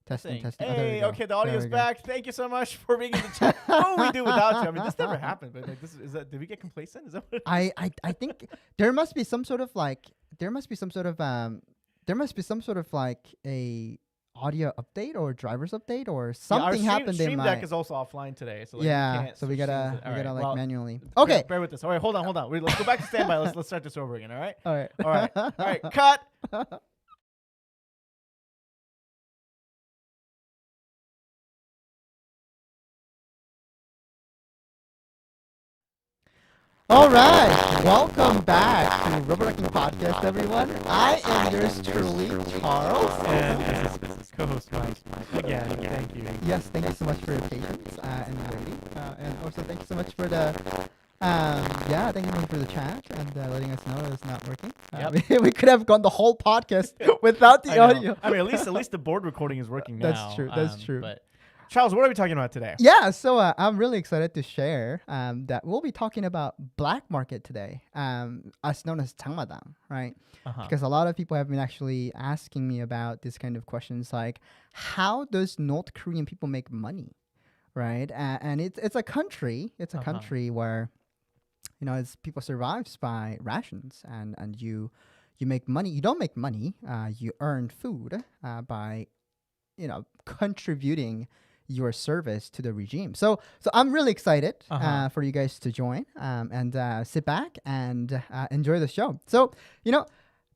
Testing. Hey, okay, the audio's back. Thank you so much for being in the chat. What would we do without you? I mean, this never happened, but like, did we get complacent? Is that what I think there must be some sort of like a audio update or driver's update or something happened in Stream my. Deck is also offline today, so like, we can't so we switch gotta things. All right, like well, manually. Okay. Bear with us. All right, hold on. Let's go back to standby. Let's start this over again. All right. All right. All right. Cut. All right, welcome back to Rubber Ducking Podcast, everyone. I am yours truly, Charles. And this is co-host Mike. Again, thank you. Yes, thank you so much for your patience and waiting. And also thank you so much for the, thank you so much for the chat and letting us know it's not working. We could have gone the whole podcast without the audio. I mean, at least the board recording is working now. That's true. But Charles, what are we talking about today? Yeah, so I'm really excited to share that we'll be talking about black market today, as known as 장마당, right? Because a lot of people have been actually asking me about this kind of questions like, how does North Korean people make money, right? And it's a country, where, it's people survives by rations, and you make money. You don't make money. You earn food by, contributing your service to the regime. So I'm really excited for you guys to join and sit back and enjoy the show. So,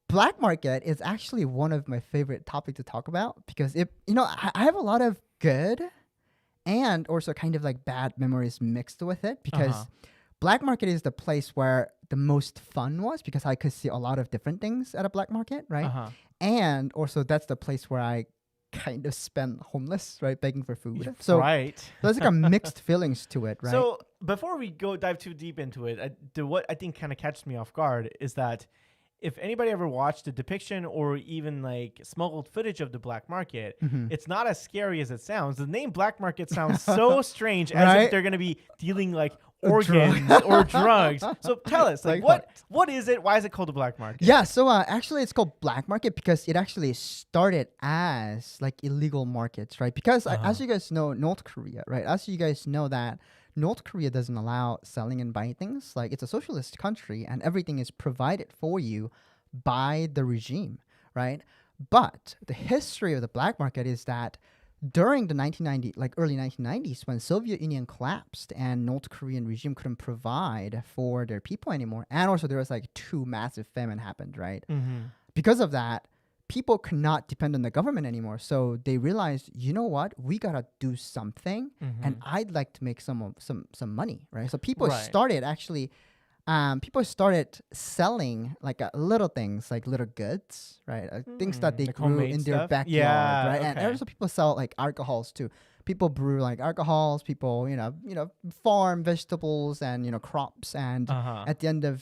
black market is actually one of my favorite topics to talk about because I have a lot of good and also kind of like bad memories mixed with it because black market is the place where the most fun was because I could see a lot of different things at a black market, right? And also that's the place where I kind of spend homeless, right, begging for food. So there's like a mixed feelings to it, right? So before we dive too deep into it, what I think kind of catches me off guard is that if anybody ever watched the depiction or even like smuggled footage of the black market, it's not as scary as it sounds. The name black market sounds so strange, as if they're going to be dealing like organs or drugs. So tell us, like what is it? Why is it called the black market? Yeah, so actually it's called black market because it actually started as like illegal markets, right? Because as you guys know, North Korea, right? As you guys know that North Korea doesn't allow selling and buying things. Like it's a socialist country and everything is provided for you by the regime, right? But the history of the black market is that during the early 1990s, when Soviet Union collapsed and North Korean regime couldn't provide for their people anymore, and also there was like 2 massive famine happened, right? Because of that, people could not depend on the government anymore. So they realized, you know what, we gotta do something, and I'd like to make some money, right? So people started actually. People started selling like little things, like little goods, right? Things that they grew in their backyard, right? And also people sell like alcohols too. People brew like alcohols. People, farm vegetables and crops. And at the end of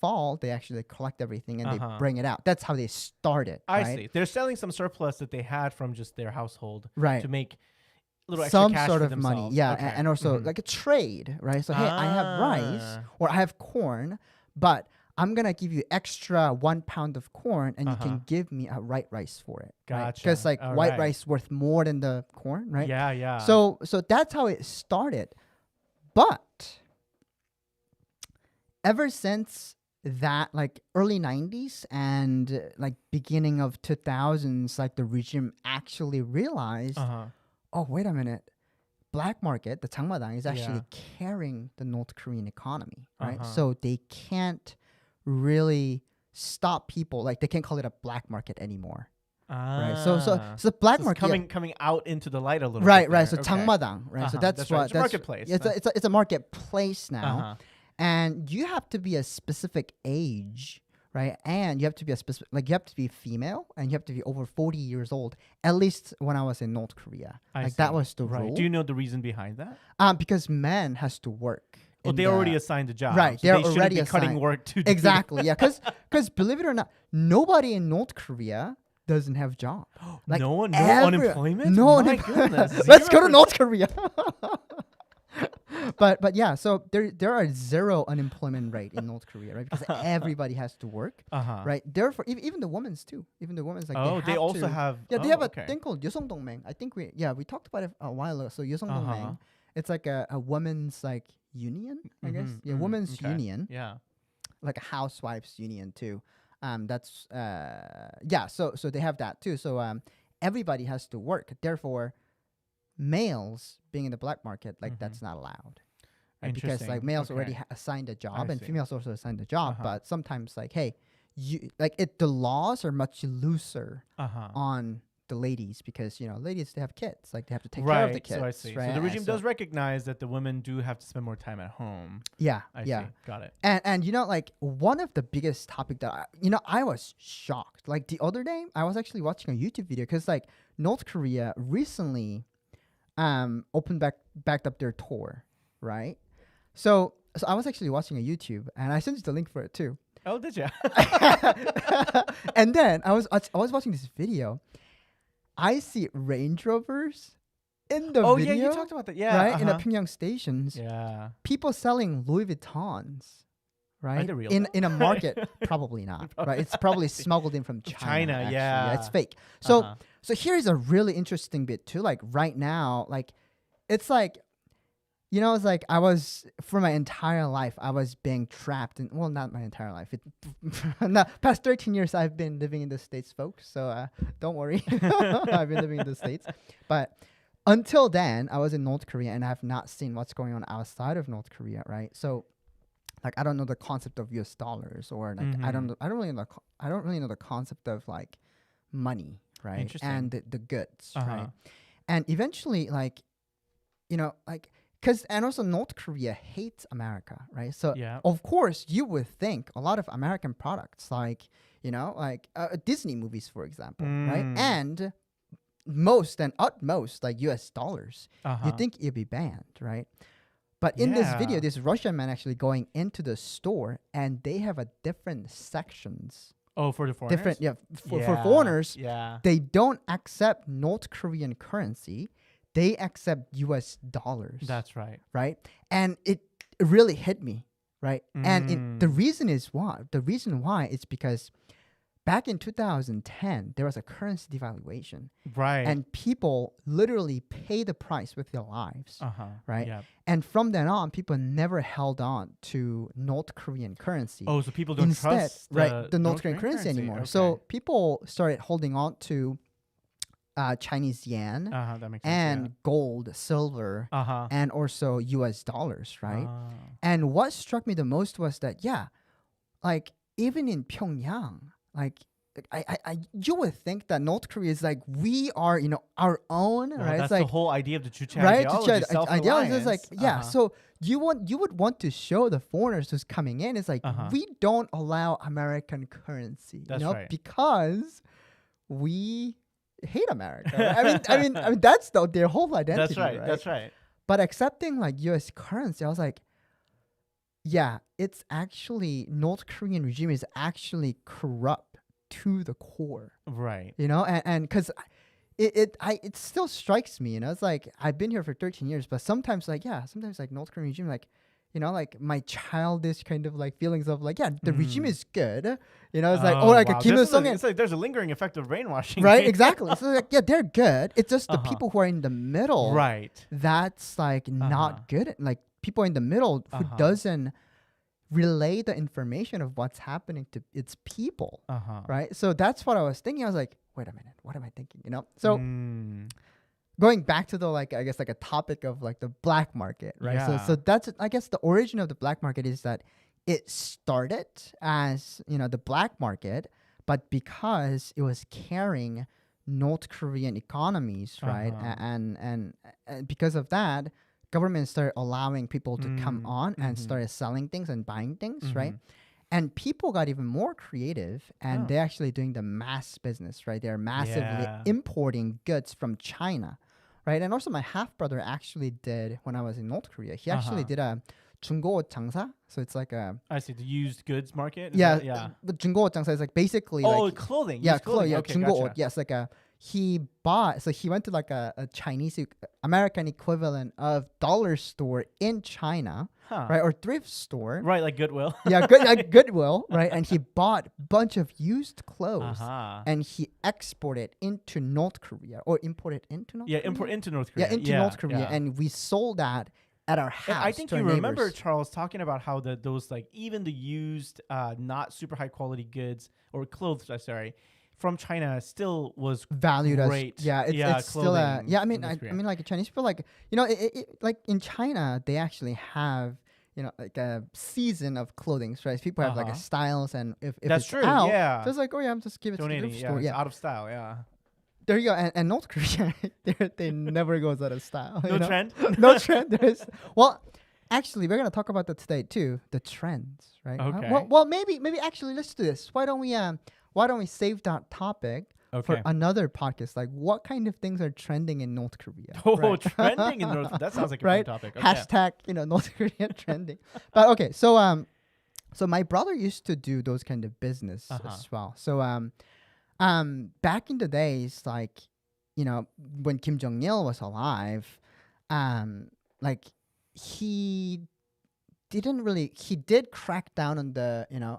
fall, they actually collect everything and they bring it out. That's how they started. I see. They're selling some surplus that they had from just their household, right, to make little extra some cash sort for of themselves. money, and also like a trade, right? So hey, I have rice or I have corn, but I'm gonna give you extra 1 pound of corn, and you can give me a white rice for it. Gotcha. Because like white rice worth more than the corn, right? Yeah. So that's how it started, but ever since that, like early 90s and like beginning of 2000s, like the regime actually realized. Oh, wait a minute. Black market, the 장마당, is actually carrying the North Korean economy, right? So they can't really stop people. Like they can't call it a black market anymore, right? So black market coming out into the light a little bit. Right. So 장마당, right? So that's what it's a marketplace. It's a marketplace now, and you have to be a specific age. Right, and you have to be you have to be female, and you have to be over 40 years old. At least when I was in North Korea, that was the rule. Do you know the reason behind that? Because men has to work. Well, they already assigned the job, right? So they're they already be assigned. cutting work to do. Exactly, yeah. Because believe it or not, nobody in North Korea doesn't have job. Like no unemployment. No My unemployment. goodness. Let's go to North Korea. but yeah, so there are zero unemployment rate in North Korea, right? Because everybody has to work, right? Therefore, even the women's too. Even the women's like they also to, have. yeah, they have a okay. thing called Yosongdongmeng. I think we talked about it a while ago. So Uh-huh. Yosongdongmeng, it's like a women's like union, I guess. Yeah, women's Okay. union, Yeah. like a housewives union too. That's yeah. So they have that too. So everybody has to work. Therefore, males being in the black market, like that's not allowed. Right? Because like males already assigned a job and females also assigned a job, but sometimes like, hey, you like it. The laws are much looser on the ladies because ladies, they have kids, like they have to take care of the kids. So I see. Right? So the regime does recognize that the women do have to spend more time at home. Yeah, I see. Got it. And like one of the biggest topic that I was shocked. Like the other day, I was actually watching a YouTube video because like North Korea recently opened backed up their tour, right? So I was actually watching a YouTube, and I sent you the link for it too. Oh, did you? And then I was watching this video. I see Range Rovers in the video. Oh yeah, you talked about that. Yeah, right in the Pyongyang stations. Yeah, people selling Louis Vuittons. Right? Are they real? In a market, probably not. Right? It's probably smuggled in from China. Actually. Yeah. It's fake. So here's a really interesting bit too. Like right now, like it's like, it's like I was for my entire life I was being trapped in. Well, not my entire life. Past 13 years I've been living in the States, folks. So don't worry, I've been living in the States. But until then, I was in North Korea and I have not seen what's going on outside of North Korea. Right? So. Like I don't know the concept of US dollars or like I don't really know the concept of like money, right? And the goods, right? And eventually like and also North Korea hates America, right? So of course you would think a lot of American products like Disney movies, for example, right? And most and utmost like US dollars, you think it'd be banned, right? But in this video, this Russian man actually going into the store, and they have a different sections. Oh, for the foreigners? For foreigners, they don't accept North Korean currency. They accept US dollars. That's right. Right? And it really hit me, right? And the reason why is because back in 2010, there was a currency devaluation. Right. And people literally pay the price with their lives. Right? Yep. And from then on, people never held on to North Korean currency. Oh, so people don't trust the North Korean currency anymore. Okay. So people started holding on to Chinese yen that makes sense, and gold, silver, and also US dollars, right? And what struck me the most was that, like even in Pyongyang, like you would think that North Korea is like we are, our own, right? That's it's like the whole idea of the Chucha ideology. ideology. Is like so you would want to show the foreigners who's coming in. It's like we don't allow American currency, because we hate America. Right? I mean that's their whole identity. That's right. That's right. But accepting like U.S. currency, I was like, it's actually North Korean regime is actually corrupt to the core, right? And because it still strikes me, it's like I've been here for 13 years, but sometimes like North Korean regime like like my childish kind of like feelings of like the regime is good, it's like a Kim Il-sung, it's like there's a lingering effect of brainwashing, right? Exactly. So like they're good. It's just the people who are in the middle, right? That's like not good. Like people in the middle who doesn't relay the information of what's happening to its people, right? So that's what I was thinking. I was like, wait a minute, what am I thinking? So going back to the like I guess like a topic of like the black market, right? So that's I guess the origin of the black market is that it started as the black market, but because it was carrying North Korean economies, right? And because of that, government started allowing people to come on and started selling things and buying things, right? And people got even more creative, and they're actually doing the mass business, right? They're massively importing goods from China, right? And also my half brother actually did, when I was in North Korea, he actually did a 중고 장사. So it's like a... I see, the used goods market? The 중고 장사 is like basically... Oh, like, clothing. Yeah, clothing. Okay, 중고 gotcha. Yes, like he bought. So he went to like a Chinese American equivalent of dollar store in China, right, or thrift store, right, like Goodwill. Yeah, good, like Goodwill, right? And he bought a bunch of used clothes, and he exported into North Korea or imported into North Korea. Import into North Korea. Yeah, into North Korea, and we sold that at our house. And I think to you our remember neighbors. Charles talking about how those like even the used, not super high quality goods or clothes, sorry, from China still was valued great. as it's still a clothing I mean in North Korea. like Chinese people, like, you know, like in China they actually have, you know, like a season of clothing, right? People have like a styles, and if That's it's true, out, yeah. just like, oh yeah, I'm just give it Donating, to the thrift store. it's out of style, There you go. And North Korea, they never goes out of style. No you know? trend? No trend. There's, well, actually, we're gonna talk about that today too. The trends, right? Okay. Well, maybe actually, let's do this. Why don't we save that topic for another podcast? Like, what kind of things are trending in North Korea? Oh, right? trending in North Korea. That sounds like a right? fun topic. Okay. Hashtag, you know, North Korea trending. But okay, so my brother used to do those kind of business as well. So back in the days, like, you know, when Kim Jong-il was alive, like he did crack down on the, you know,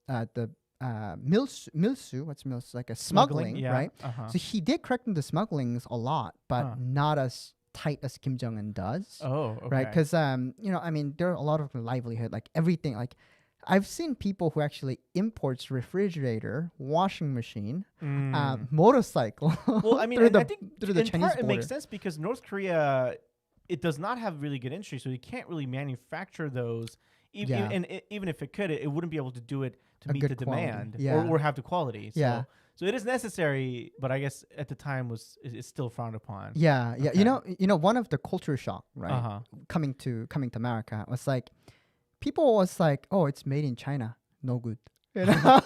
the milsu, what's milsu, like a smuggling, right? So he did crack down the smugglings a lot, but not as tight as Kim Jong-un does. Oh, okay. Right? Because you know, I mean, there are a lot of livelihood, like everything, like I've seen people who actually imports refrigerator, washing machine, motorcycle. Well, I mean, through I think through the in Chinese part border. it makes sense because North Korea, it does not have really good industry, so you can't really manufacture those. Even if it could, it wouldn't be able to do it to meet the demand or have the quality. So, so it is necessary, but I guess at the time is still frowned upon. Yeah. Okay. You know, one of the culture shock, right? Coming to America was like, people was like, oh, it's made in China, no good. You know?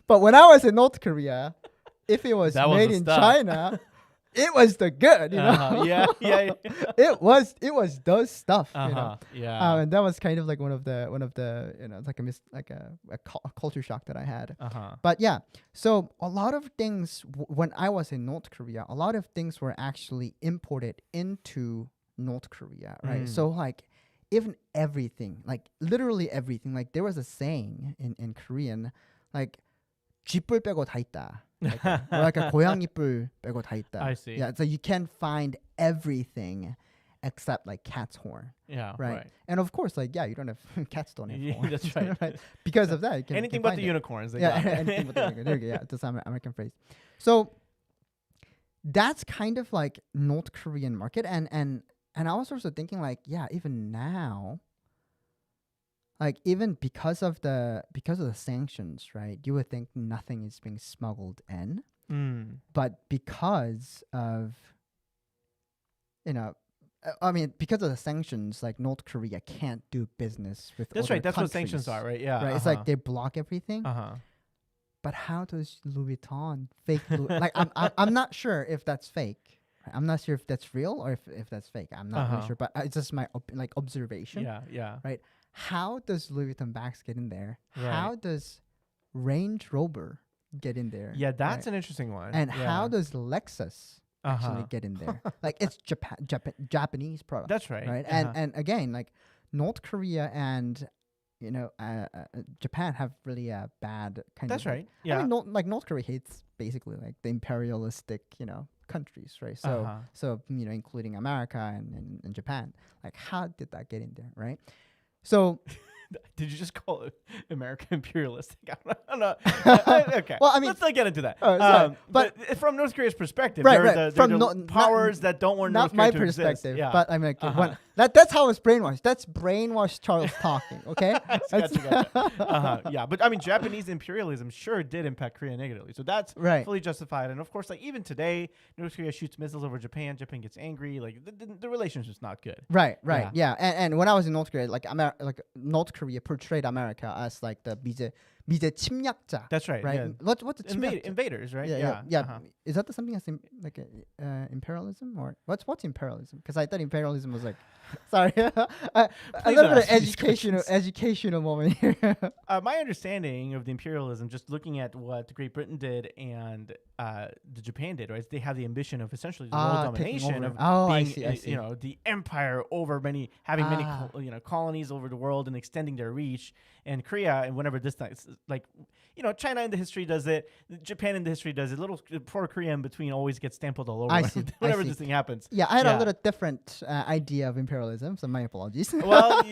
But when I was in North Korea, if it was made in China, it was the good, you know. Yeah. it was those stuff, you know. Yeah. And that was kind of like one of the you know, like a culture shock that I had. But yeah, so a lot of things when I was in North Korea, a lot of things were actually imported into North Korea, right? So like even everything, like literally everything, like there was a saying in Korean, like 쥐뿔 빼고 다 있다. Like a 고양이 뿔 빼고 다 있다. I see. Yeah, so you can find everything except like cat's horn. Yeah, right. And of course, like, yeah, you don't have cats don't have horns. That's right. Right. Because of that, you can anything can but find the it. unicorns. Anything but the unicorns. There you go. Yeah, that's an American phrase. So that's kind of like North Korean market, and I was also thinking like, yeah, even now, like even because of the sanctions, right? You would think nothing is being smuggled in, but because of, you know, I mean, because of the sanctions, like North Korea can't do business with. That's other right. That's countries, what sanctions are, right? Yeah. Right. It's like they block everything. But how does Louis Vuitton fake? Like I'm not sure if that's fake. I'm not sure if that's real or if that's fake. I'm not really sure. But it's just my like observation. Yeah. Right. How does Louis Vuitton bags get in there? Right. How does Range Rover get in there? Yeah, that's an interesting one. And how does Lexus actually get in there? Like it's Japanese product. That's right. Right. And again, like North Korea and, you know, Japan have really a bad kind That's of. right. Yeah. I mean, like North Korea hates basically like the imperialistic, you know, countries, right? So you know, including America and Japan. Like, how did that get in there, right? So. Did you just call it American imperialistic? I don't know. Okay. Well, I mean, let's not get into that. But from North Korea's perspective, right. There From are powers that don't want North Korea to exist. Not my perspective, Yeah. but I mean, okay, that's how it's brainwashed. That's brainwashed Charles talking. Okay. Gotcha. Yeah, but I mean, Japanese imperialism sure did impact Korea negatively, so that's fully justified. And of course, like even today, North Korea shoots missiles over Japan. Japan gets angry. Like the relationship's not good. Right. Yeah. And when I was in North Korea, like North Korea portrayed America as like the 미제 침략자. That's right. Right. Yeah. What's a 침략자? Invaders, right? Yeah. Uh-huh. Is that something that's like imperialism or what's imperialism? Because I thought imperialism was like, sorry, a little bit of educational moment here. My understanding of the imperialism, just looking at what Great Britain did and the Japan did, right? Is they have the ambition of essentially the world domination of being, I see. The empire over having many colonies over the world and extending their reach. And Korea, and whenever this time, like, China in the history does it, Japan in the history does it. Little poor Korea in between always gets stamped all over whenever this thing happens. Yeah, I had a little different idea of imperialism, so my apologies. Well,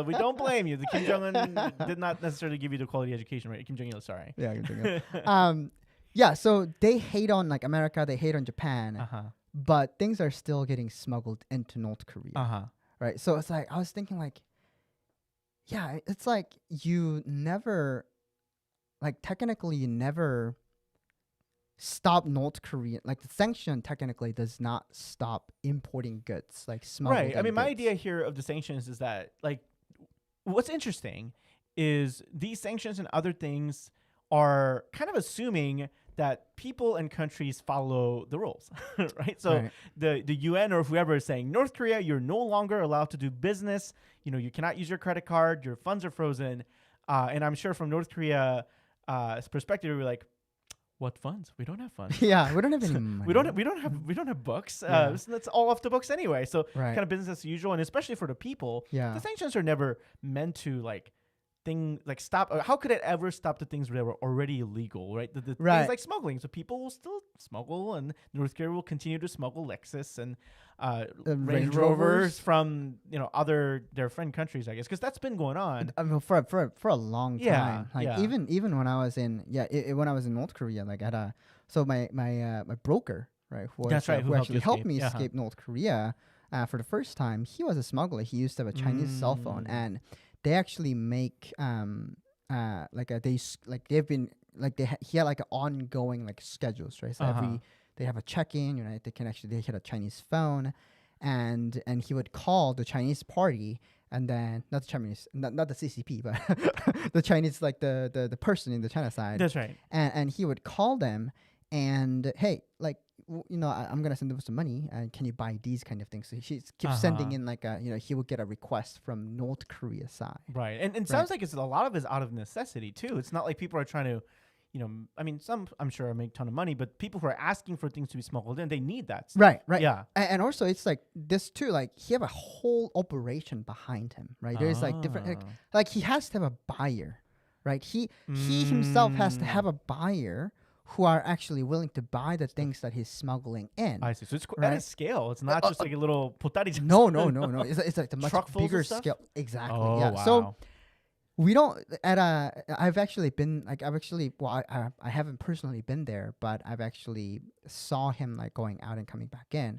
we don't blame you. The Kim Jong-un did not necessarily give you the quality education, right? Kim Jong-il, sorry. Yeah, Kim Jong-il. Yeah, so they hate on like America, they hate on Japan, but things are still getting smuggled into North Korea, right? So it's like I was thinking like, yeah, it's like you never stop North Korea. Like the sanction technically does not stop importing goods, like smuggled. Right. I mean, my idea here of the sanctions is that, like, what's interesting is these sanctions and other things are kind of assuming that people and countries follow the rules, right? So the UN or whoever is saying, North Korea, you're no longer allowed to do business. You cannot use your credit card. Your funds are frozen. And I'm sure from North Korea's perspective, we're like, what funds? We don't have funds. Yeah, we don't have any money. We don't have books. So that's all off the books anyway. So kind of business as usual, and especially for the people, the sanctions are never meant to stop. How could it ever stop the things that were already illegal, right? The things like smuggling. So people will still smuggle, and North Korea will continue to smuggle Lexus and Range Rovers from their friend countries, I guess, because that's been going on. I mean, for a long time. Even when I was in when I was in North Korea, like my broker, right, who actually helped me escape North Korea for the first time. He was a smuggler. He used to have a Chinese cell phone, and they actually make he had like an ongoing like schedules, right? So they have a check-in, right? They had a Chinese phone, and he would call the Chinese party, and then not the CCP, but the Chinese, like the person in the China side. That's right. And he would call them, and hey, like, I'm gonna send them some money, and can you buy these kind of things? So he keeps sending in like he would get a request from North Korea side. Right, and it sounds like a lot of it is out of necessity too. It's not like people are trying to, I mean, some I'm sure make a ton of money, but people who are asking for things to be smuggled in, they need that stuff. Right. Yeah, and also it's like this too. Like he have a whole operation behind him, right? There's like different, like he has to have a buyer, right? He himself has to have a buyer who are actually willing to buy the things that he's smuggling in. I see. So it's at a scale. It's not just like a little potari. No. It's like a much bigger scale. Exactly. Oh, yeah. Wow. So we don't I've actually been like I haven't personally been there, but I've actually saw him like going out and coming back in.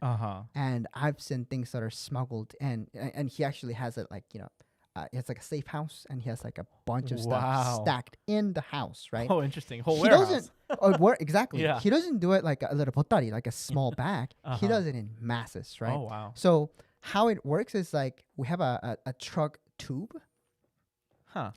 And I've seen things that are smuggled in, and he actually has it like he has like a safe house, and he has like a bunch of stuff stacked in the house, right? Oh, interesting. Whole warehouse. Exactly. Yeah. He doesn't do it like a little potari, like a small bag. He does it in masses, right? Oh, wow. So how it works is like we have a truck tube,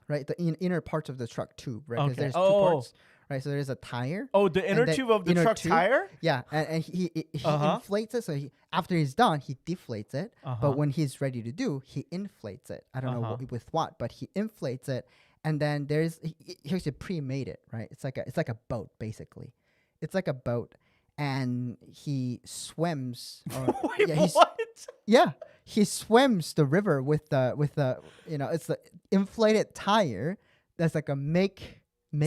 right? The inner parts of the truck tube, right? Because there's two parts. Right, so there's a tire. Oh, the inner tube of the truck tire? Yeah, and he inflates it. So after he's done, he deflates it. But when he's ready to do, he inflates it. I don't know with what, but he inflates it. And then he actually pre-made it, right? It's like a boat, basically. It's like a boat, and he swims. Wait, what? Yeah, he swims the river with the it's the inflated tire. That's like a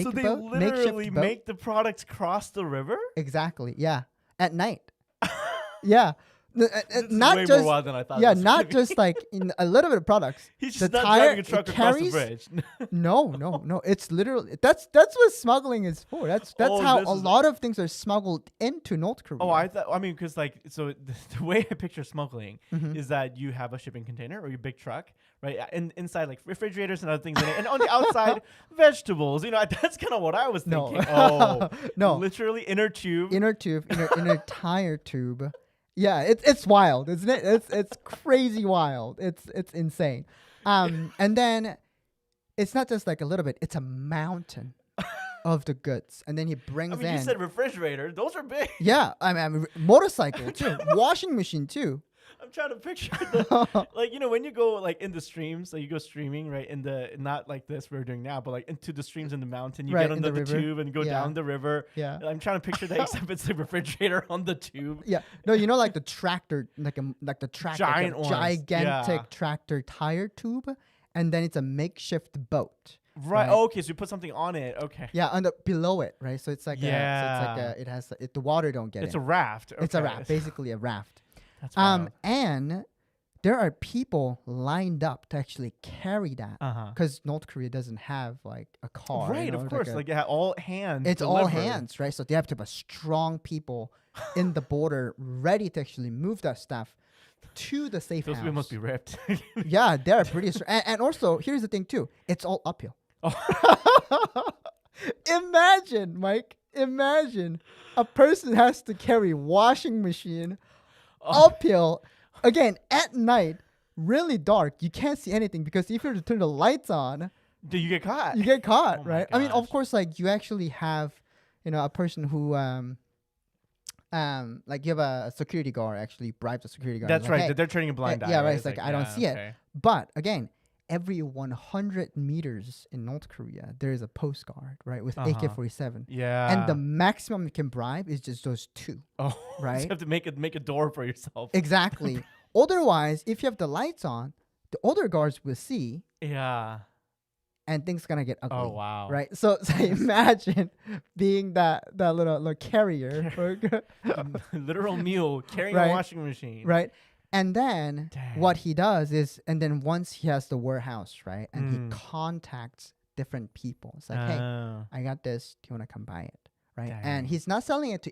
so they literally make the products cross the river? Exactly. Yeah. At night. Yeah. Not way just more wild than I thought. Yeah, not just like in a little bit of products. He's just not driving a truck across the bridge. No. It's literally that's what smuggling is for. That's how a lot of things are smuggled into North Korea. Oh, I mean, because like the way I picture smuggling is that you have a shipping container or your big truck, right? And inside like refrigerators and other things in it, and on the outside vegetables. That's kind of what I was thinking. No. No, literally inner inner tire tube. Yeah, it's wild, isn't it? It's crazy wild. It's insane. And then it's not just like a little bit; it's a mountain of the goods, and then he brings I mean, in. you said refrigerator; those are big. Yeah, I mean motorcycle too, washing machine too. I'm trying to picture like when you go like in the streams, like you go streaming right in the not like this we're doing now, but like into the streams in the mountain, you Right, get in under the the river. tube and go Yeah. down the river. Yeah. I'm trying to picture that, except it's a refrigerator on the tube. Yeah, no, like the tractor, like the tractor, Giant like ones, a gigantic yeah. tractor tire tube, and then it's a makeshift boat. Right. Oh, okay. So you put something on it. Okay. Yeah, below it, right? So it's like Yeah. it has the water don't get It's in. a raft. It's a Okay. raft, basically a raft. That's wild. And there are people lined up to actually carry that Uh-huh. because North Korea doesn't have like a car. Right, of course. Like it had all hands. it's all delivered. hands, right? So they have to have strong people in the border ready to actually move that stuff to the safe Those house. people must be ripped. Yeah, they're pretty strong. And also, here's the thing too. It's all uphill. Imagine, Mike. Imagine a person has to carry washing machine uphill again at night, really dark. You can't see anything because if you were to turn the lights on, Do you get caught? you get caught, Oh my right? I mean, of gosh. course, like you actually have, a person who like you have a security guard actually bribes a security guard. That's Like, right. "Hey," They're turning a blind eye. yeah, right. It's It's like, I don't see it. okay. But again, every 100 meters in North Korea, there is a post guard, right, with Uh-huh. AK-47. Yeah. And the maximum you can bribe is just those two. oh, so right? you have to make a door for yourself. Exactly. Otherwise, if you have the lights on, the other guards will see, Yeah. and things gonna get ugly. Oh wow. Right. So imagine being that little carrier, Literal mule carrying Right. a washing machine. right? And then Dang. what he does is, and then once he has the warehouse, right, and he Mm. contacts different people. It's like, hey, Oh. I got this. Do you want to come buy it? Right. Dang. And he's not selling it to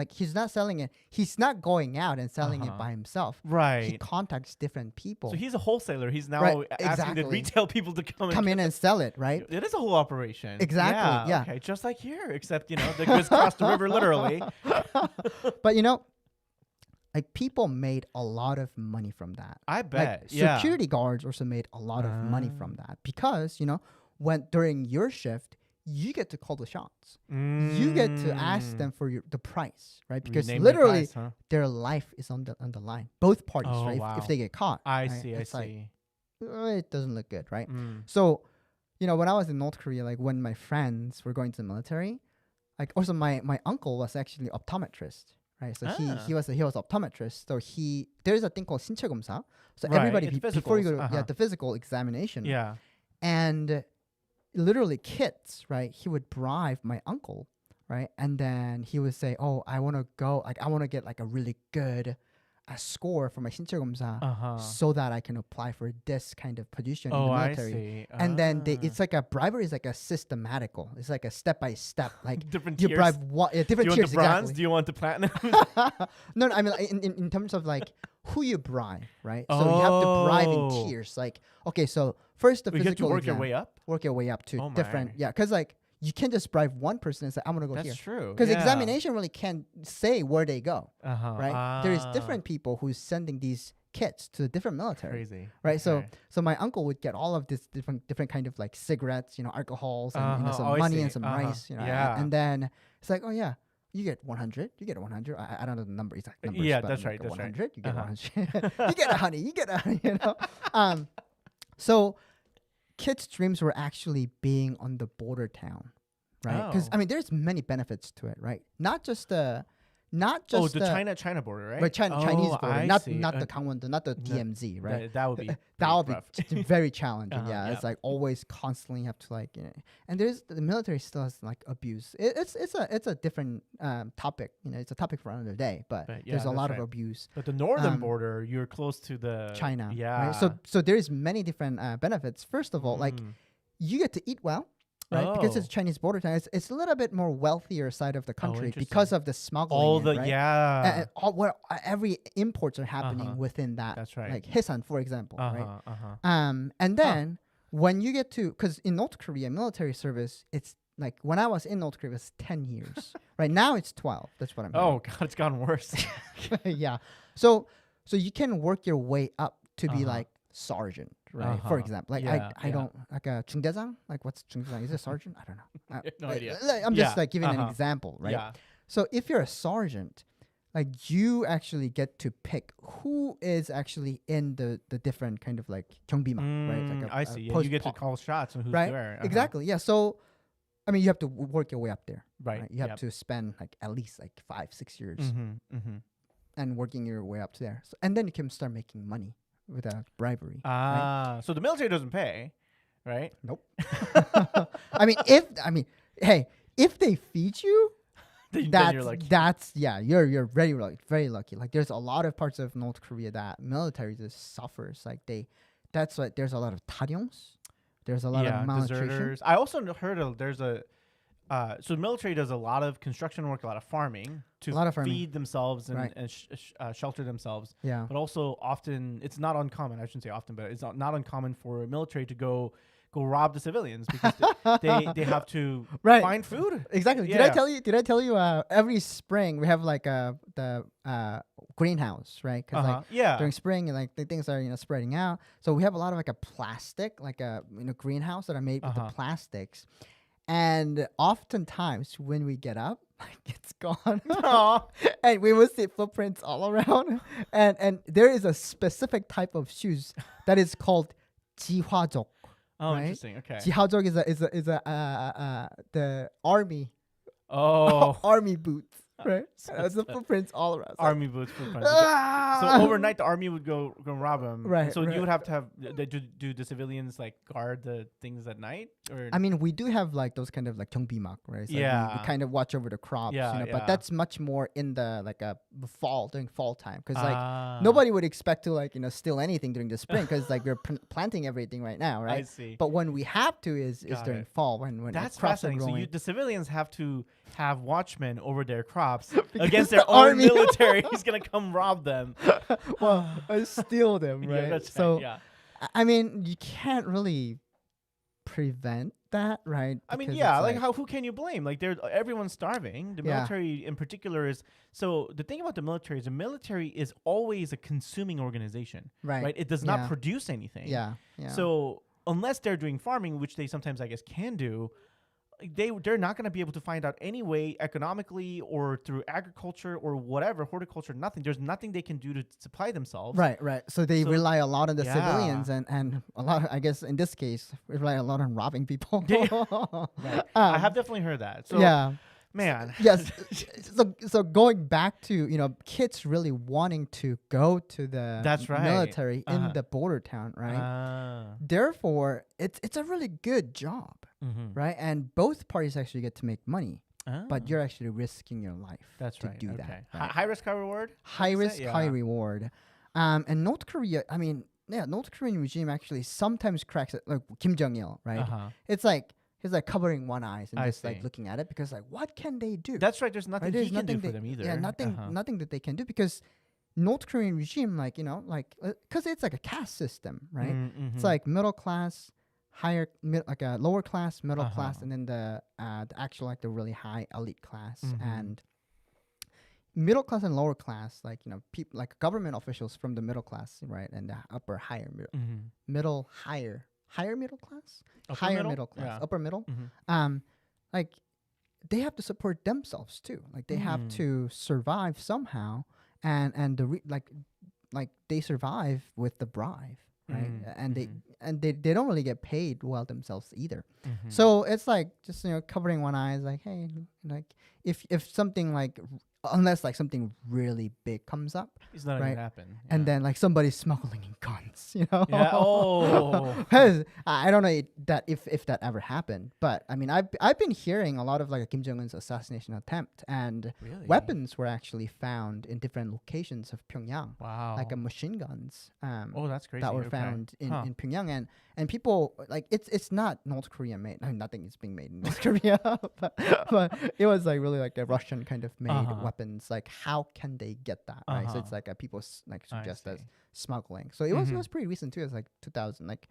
he's not selling it. He's not going out and selling it Uh-huh. by himself. He Right. contacts different people. So he's a wholesaler. He's now Right, asking the exactly. retail people to come come in and sell it, right? It is a whole operation. Exactly, yeah. Okay. Just like here, except the goods cross the river literally. But like people made a lot of money from that. I bet. Like yeah. security guards also made a lot of money from that because when during your shift you get to call the shots. You get to ask them for the price, right? Because Name their literally price, huh? their life is on the line. Both parties, Oh, right? wow. If they get caught, I right? see. I It's like, see. it doesn't look good, right? Mm. So, when I was in North Korea, like when my friends were going to the military, like also my uncle was actually optometrist, right? So he was optometrist. So there's a thing called 신체검사. So Right, everybody it's before you go physicals, to the physical examination, Yeah. and literally kids, right? He would bribe my uncle, right? And then he would say, "Oh, I want to go, like I want to get like a really good score for my 신체검사 Uh-huh. so that I can apply for this kind of position in Oh, the I military." see. And then Ah. it's like a bribery is like a systematical. It's like a step by step. Like different you tiers. bribe Do you different want tiers the bronze? exactly. Do you want the platinum? No, I mean like, in terms of like who you bribe, right? So you have to bribe in Oh. tiers. Like okay, so first the you have to physical work your exam. way up. Work your way up to Oh different. my. Yeah, because like you can't just bribe one person and say I'm gonna go That's here. true. Because yeah. examination really can't say where they go, Uh-huh. right? There is different people who's sending these kits to the different military. Crazy. Right, Okay. so my uncle would get all of this different kind of like cigarettes, alcohols, and some Oh, I money see. and some rice, Yeah. and then it's like, oh yeah, you get 100, you get 100. I don't know the number exact numbers. Yeah, but that's like right, that's right. 100, you get Uh-huh. 100, you get a honey, you get a honey, So kids' dreams were actually being on the border town, right? Because Oh. I mean, there's many benefits to it, right? Not just the China border, right? right, Chinese border, I not see. the Gangwon-do, not the DMZ, right? That would be That would rough. be very challenging. Uh-huh, Yeah, it's yeah. like always constantly have to like, and there's the military still has like abuse. It's a different topic. It's a topic for another day. But But yeah, there's a that's lot right. of abuse. But the northern Um, border, you're close to the China, Yeah. right? So there's many different benefits. First of all, like Mm. you get to eat well. Right, because it's Oh. Chinese border town, it's a little bit more wealthier side of the country because interesting. of the smuggling. all the right? yeah. where every imports are happening Uh-huh. within that. That's right. Like Hisan, for example, right? Uh-huh. And then when you get to, because in North Korea, military service, it's like when I was in North Korea, it was 10 years. Right now it's 12. That's what I'm Oh god, it's gotten worse. yeah. So you can work your way up to be Uh-huh. like sergeant, right? For example, like Yeah, I don't like a 중대장. Like what's 중대장? Is it sergeant? I don't know. no idea. I'm just Yeah, like giving an example, right? Yeah. So if you're a sergeant, like you actually get to pick who is actually in the different kind of like 경비막, right? Like I see. Yeah, post you get to po- call shots on who's right? where. Exactly. Yeah. So I mean, you have to work your way up there, Right. You have to spend like at least like 5-6 years Mm-hmm. and working your way up to there. So, and then you can start making money without bribery. Ah, so the military doesn't pay, right? Nope. Hey, if they feed you, Then you're lucky. you're very lucky. Like there's a lot of parts of North Korea that military just suffers. Like that's why there's a lot of taryongs. There's a lot of malnutrition. deserters. I also heard there's a so the military does a lot of construction work, a lot of farming to A lot of farming. feed themselves and, Right. shelter themselves. Yeah. But also often it's not uncommon. I shouldn't say often, but it's not uncommon for military to go rob the civilians because they have to Right. find food. Exactly. Yeah. Did I tell you? Every spring we have like the greenhouse, right? Because like during spring, like the things are spreading out. So we have a lot of like a plastic, like a greenhouse that are made with the plastics. And oftentimes when we get up, like it's gone, and we will see footprints all around. And there is a specific type of shoes that is called 지화족. Oh, right? interesting. Okay. 지화족 is the army army boots, right? There's the footprints all around. So Army boots footprints. So ah! overnight, the army would go rob them. Right, So right. you would have to have do the civilians like guard the things at night, or I mean, we do have like those kind of like 경비막, right? So we kind of watch over the crops, Yeah, but yeah. that's much more in the like fall during fall time because like nobody would expect to like steal anything during the spring because like we're planting everything right now, right? I see. But when we have to is Got during it. fall when That's the crops are fascinating. So growing. the civilians have to have watchmen over their crops Because against the their own army- military who's gonna come rob them. well, steal them, Yeah, right? that's So right. Yeah. I mean, you can't really prevent that, right? I mean, Because yeah. it's Like, who can you blame? Like, everyone's starving. The Yeah. military, in particular, is so. The thing about the military is always a consuming organization, right? It does Yeah. not produce anything. Yeah. So unless they're doing farming, which they sometimes I guess can do, they're not going to be able to find out any way economically or through agriculture or whatever, horticulture, nothing. There's nothing they can do to supply themselves. Right. So they So- rely a lot on the Yeah. civilians and a lot. I guess in this case, we rely a lot on robbing people. Right. I have definitely heard that. So yeah. man. Yes. so going back to kids really wanting to go to the That's right. military Uh-huh. in the border town, right? Ah. Therefore, it's a really good job, Mhm. right? And both parties actually get to make money, Ah. but you're actually risking your life That's to right. do okay. that. Right? High risk, high reward. High would you risk, say? high Yeah. reward. And North Korea, I mean, North Korean regime actually sometimes cracks it, like Kim Jong Il, right? Uh-huh. It's like he's like covering one eyes and I just like see. looking at it because like what can they do? That's right. There's nothing Right? he can do for them either. Yeah, nothing, Uh-huh. nothing that they can do because North Korean regime, like because it's like a caste system, right? Mm-hmm. It's like middle class, like a lower class, middle class, Uh-huh. and then the actual like the really high elite class Mhm. and middle class and lower class, like people like government officials from the middle class, right, and the upper higher middle higher middle class, Upper higher middle? middle class, Yeah. upper middle, Mhm. like they have to support themselves too. Like they have to survive somehow, and like they survive with the bribe, right? And they don't really get paid well themselves either. Mhm. So it's like just covering one eye is like, hey, like if something like unless like something really big comes up, It's not right. gonna happen. and then like somebody's smuggling in guns, Yeah. Oh. 'Cause I don't know that if that ever happened, but I mean I've been hearing a lot of like Kim Jong Un's assassination attempt, and Really? weapons were actually found in different locations of Pyongyang, Wow. like machine guns. Oh, that's crazy. That were Okay. found in, Huh. in Pyongyang, and people like it's not North Korean made. I mean, nothing is being made in North Korea, but it was like really like a Russian kind of made Uh-huh. weapons. Like how can they get that right? So it's Uh-huh. like people like I suggest as see. smuggling. So it was Mhm. pretty recent too. It's like 2000 like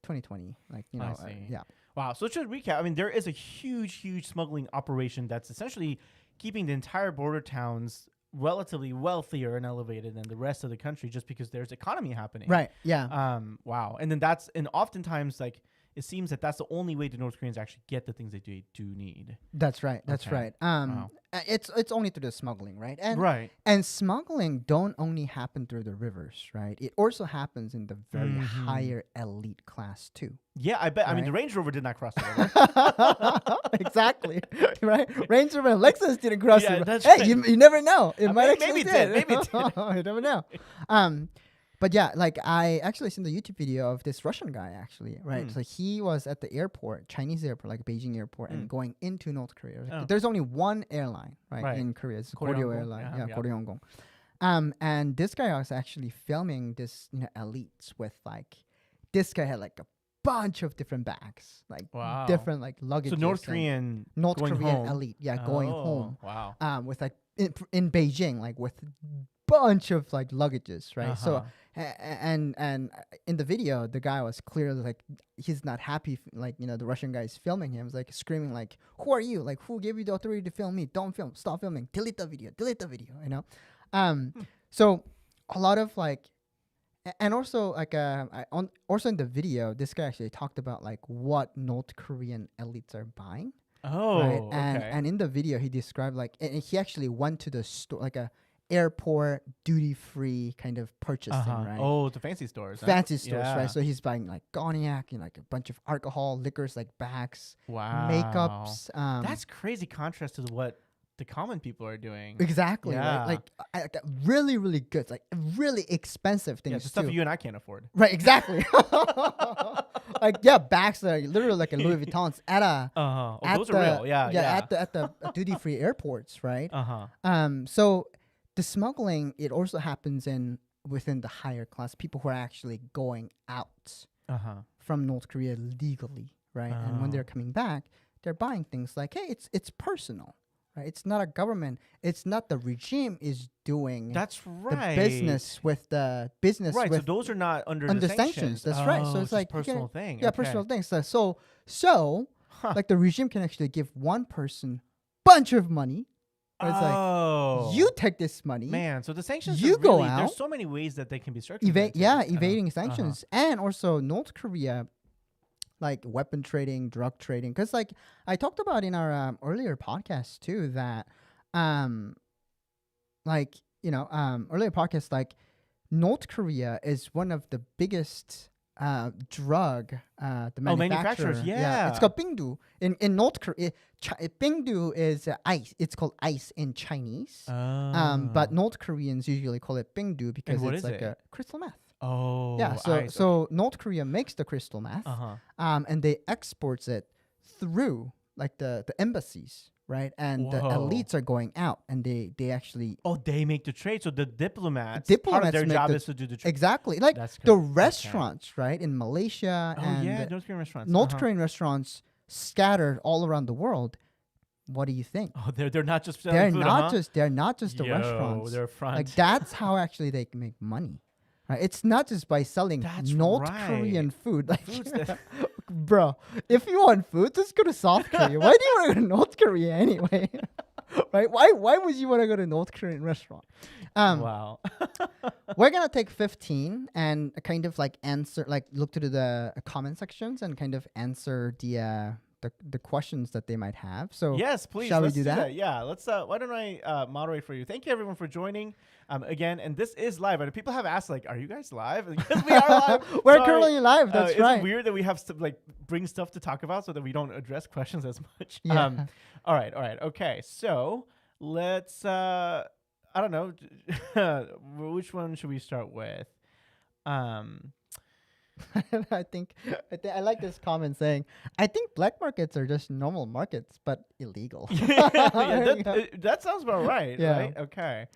2020 like I see. yeah. Wow. So to recap, I mean, there is a huge smuggling operation that's essentially keeping the entire border towns relatively wealthier and elevated than the rest of the country just because there's economy happening. Right. Yeah. Wow. And then oftentimes like it seems that that's the only way the North Koreans actually get the things they do need. That's right. That's Okay. right. Wow. It's only through the smuggling, right? And Right. and smuggling don't only happen through the rivers, right? It also happens in the very Mhm. higher elite class too. Yeah, I bet. I mean, the Right. Range Rover did not cross the river. Exactly. Right. Range Rover and Lexus didn't cross Yeah, the river. that's Hey, right. you never know. It might actually maybe it did. Maybe it did. You never know. But yeah, like I actually seen the YouTube video of this Russian guy actually, right? So he was at the airport, Chinese airport, like Beijing airport, and going into North Korea. Like, Oh. there's only one airline, right, in Korea. It's Koryo Koreangong. airline. Yeah, Yeah, yeah. Koreangong. And this guy was actually filming this, elites with like, this guy had like a bunch of different bags, like Wow. different like luggage. So North Korean going home. elite, going Oh, home. Wow. With like in Beijing, like with bunch of like luggages, right? So and in the video, the guy was clearly like he's not happy. Like the Russian guy is filming him, was like screaming like, "Who are you? Like who gave you the authority to film me? Don't film! Stop filming! Delete the video! Delete the video!" So a lot of like. And also, like, also in the video, this guy actually talked about like what North Korean elites are buying. Oh, Right. okay. And in the video, he described like, and he actually went to the store, like a airport duty free kind of purchasing, right? Oh, the fancy stores. huh? Fancy stores, Yeah. right? So he's buying like cognac and like a bunch of alcohol, liquors, like bags, Wow. makeups. That's crazy contrast to what the common people are doing. exactly Yeah. right. Like really, really good, like really expensive things. Yeah, the stuff too. you and I can't afford. Right, exactly. Like bags that are literally like a Louis Vuitton's at a Oh, at those the, are real. Yeah, yeah. at the duty free airports, right? Uh-huh. So the smuggling, it also happens within the higher class, people who are actually going out Uh-huh. from North Korea legally, right? And when Oh. they're coming back, they're buying things like, hey, it's personal, right? It's not a government. It's not the regime is doing That's the right. business with the business Right, so with those are not under the the sanctions. That's right. So it's just like you personal get- thing. yeah, Okay. personal things. So Huh. like the regime can actually give one person bunch of money. It's like Oh. you take this money, Man, so the sanctions you are go really, out, there's so many ways that they can be circumvented. evading sanctions, and also North Korea, like weapon trading, drug trading. Because like I talked about in our earlier podcast too, that earlier podcast, like North Korea is one of the biggest drug the manufacturers, yeah. it's called Bingdu in North Korea. Bingdu is ice. It's called ice in Chinese. But North Koreans usually call it Bingdu because what it's is like it? a crystal meth. Oh. Yeah, so North Korea makes the crystal meth, Uh-huh. and they exports it through like the embassies, right? And the Whoa. elites are going out, and they actually Oh, they make the trade. So the diplomats, part Diplomats of their make job the- is to do the trade. exactly like That's the crazy. Okay. restaurants, right, in Malaysia Oh, and yeah, North Korean restaurants. North Uh-huh. Korean restaurants scattered all around the world. What do you think? Oh, they're not just selling They're food, not huh? just the Yo, restaurants. They're front. Like that's how actually they can make money. Right? It's not just by selling That's North right. Korean food. Like, Foods that- bro, if you want food, just go to South Korea. Why do you want to go to North Korea anyway? Right? Why would you want to go to North Korean restaurant? Wow. We're gonna take 15 and kind of like answer, like look to the comment sections and kind of answer the questions that they might have. So Yes, please. shall we let's do that? Yeah, let's. Why don't I moderate for you? Thank you everyone for joining. Again, and this is live. And people have asked, like, "Are you guys live?" Yes, we are live. We're Sorry. currently live. That's Is right. it weird that we have to like bring stuff to talk about so that we don't address questions as much? Yeah. All right. Okay. So let's. I don't know. Which one should we start with? I think I like this comment saying, "I think black markets are just normal markets, but illegal." That sounds about right. Yeah. Right. Okay.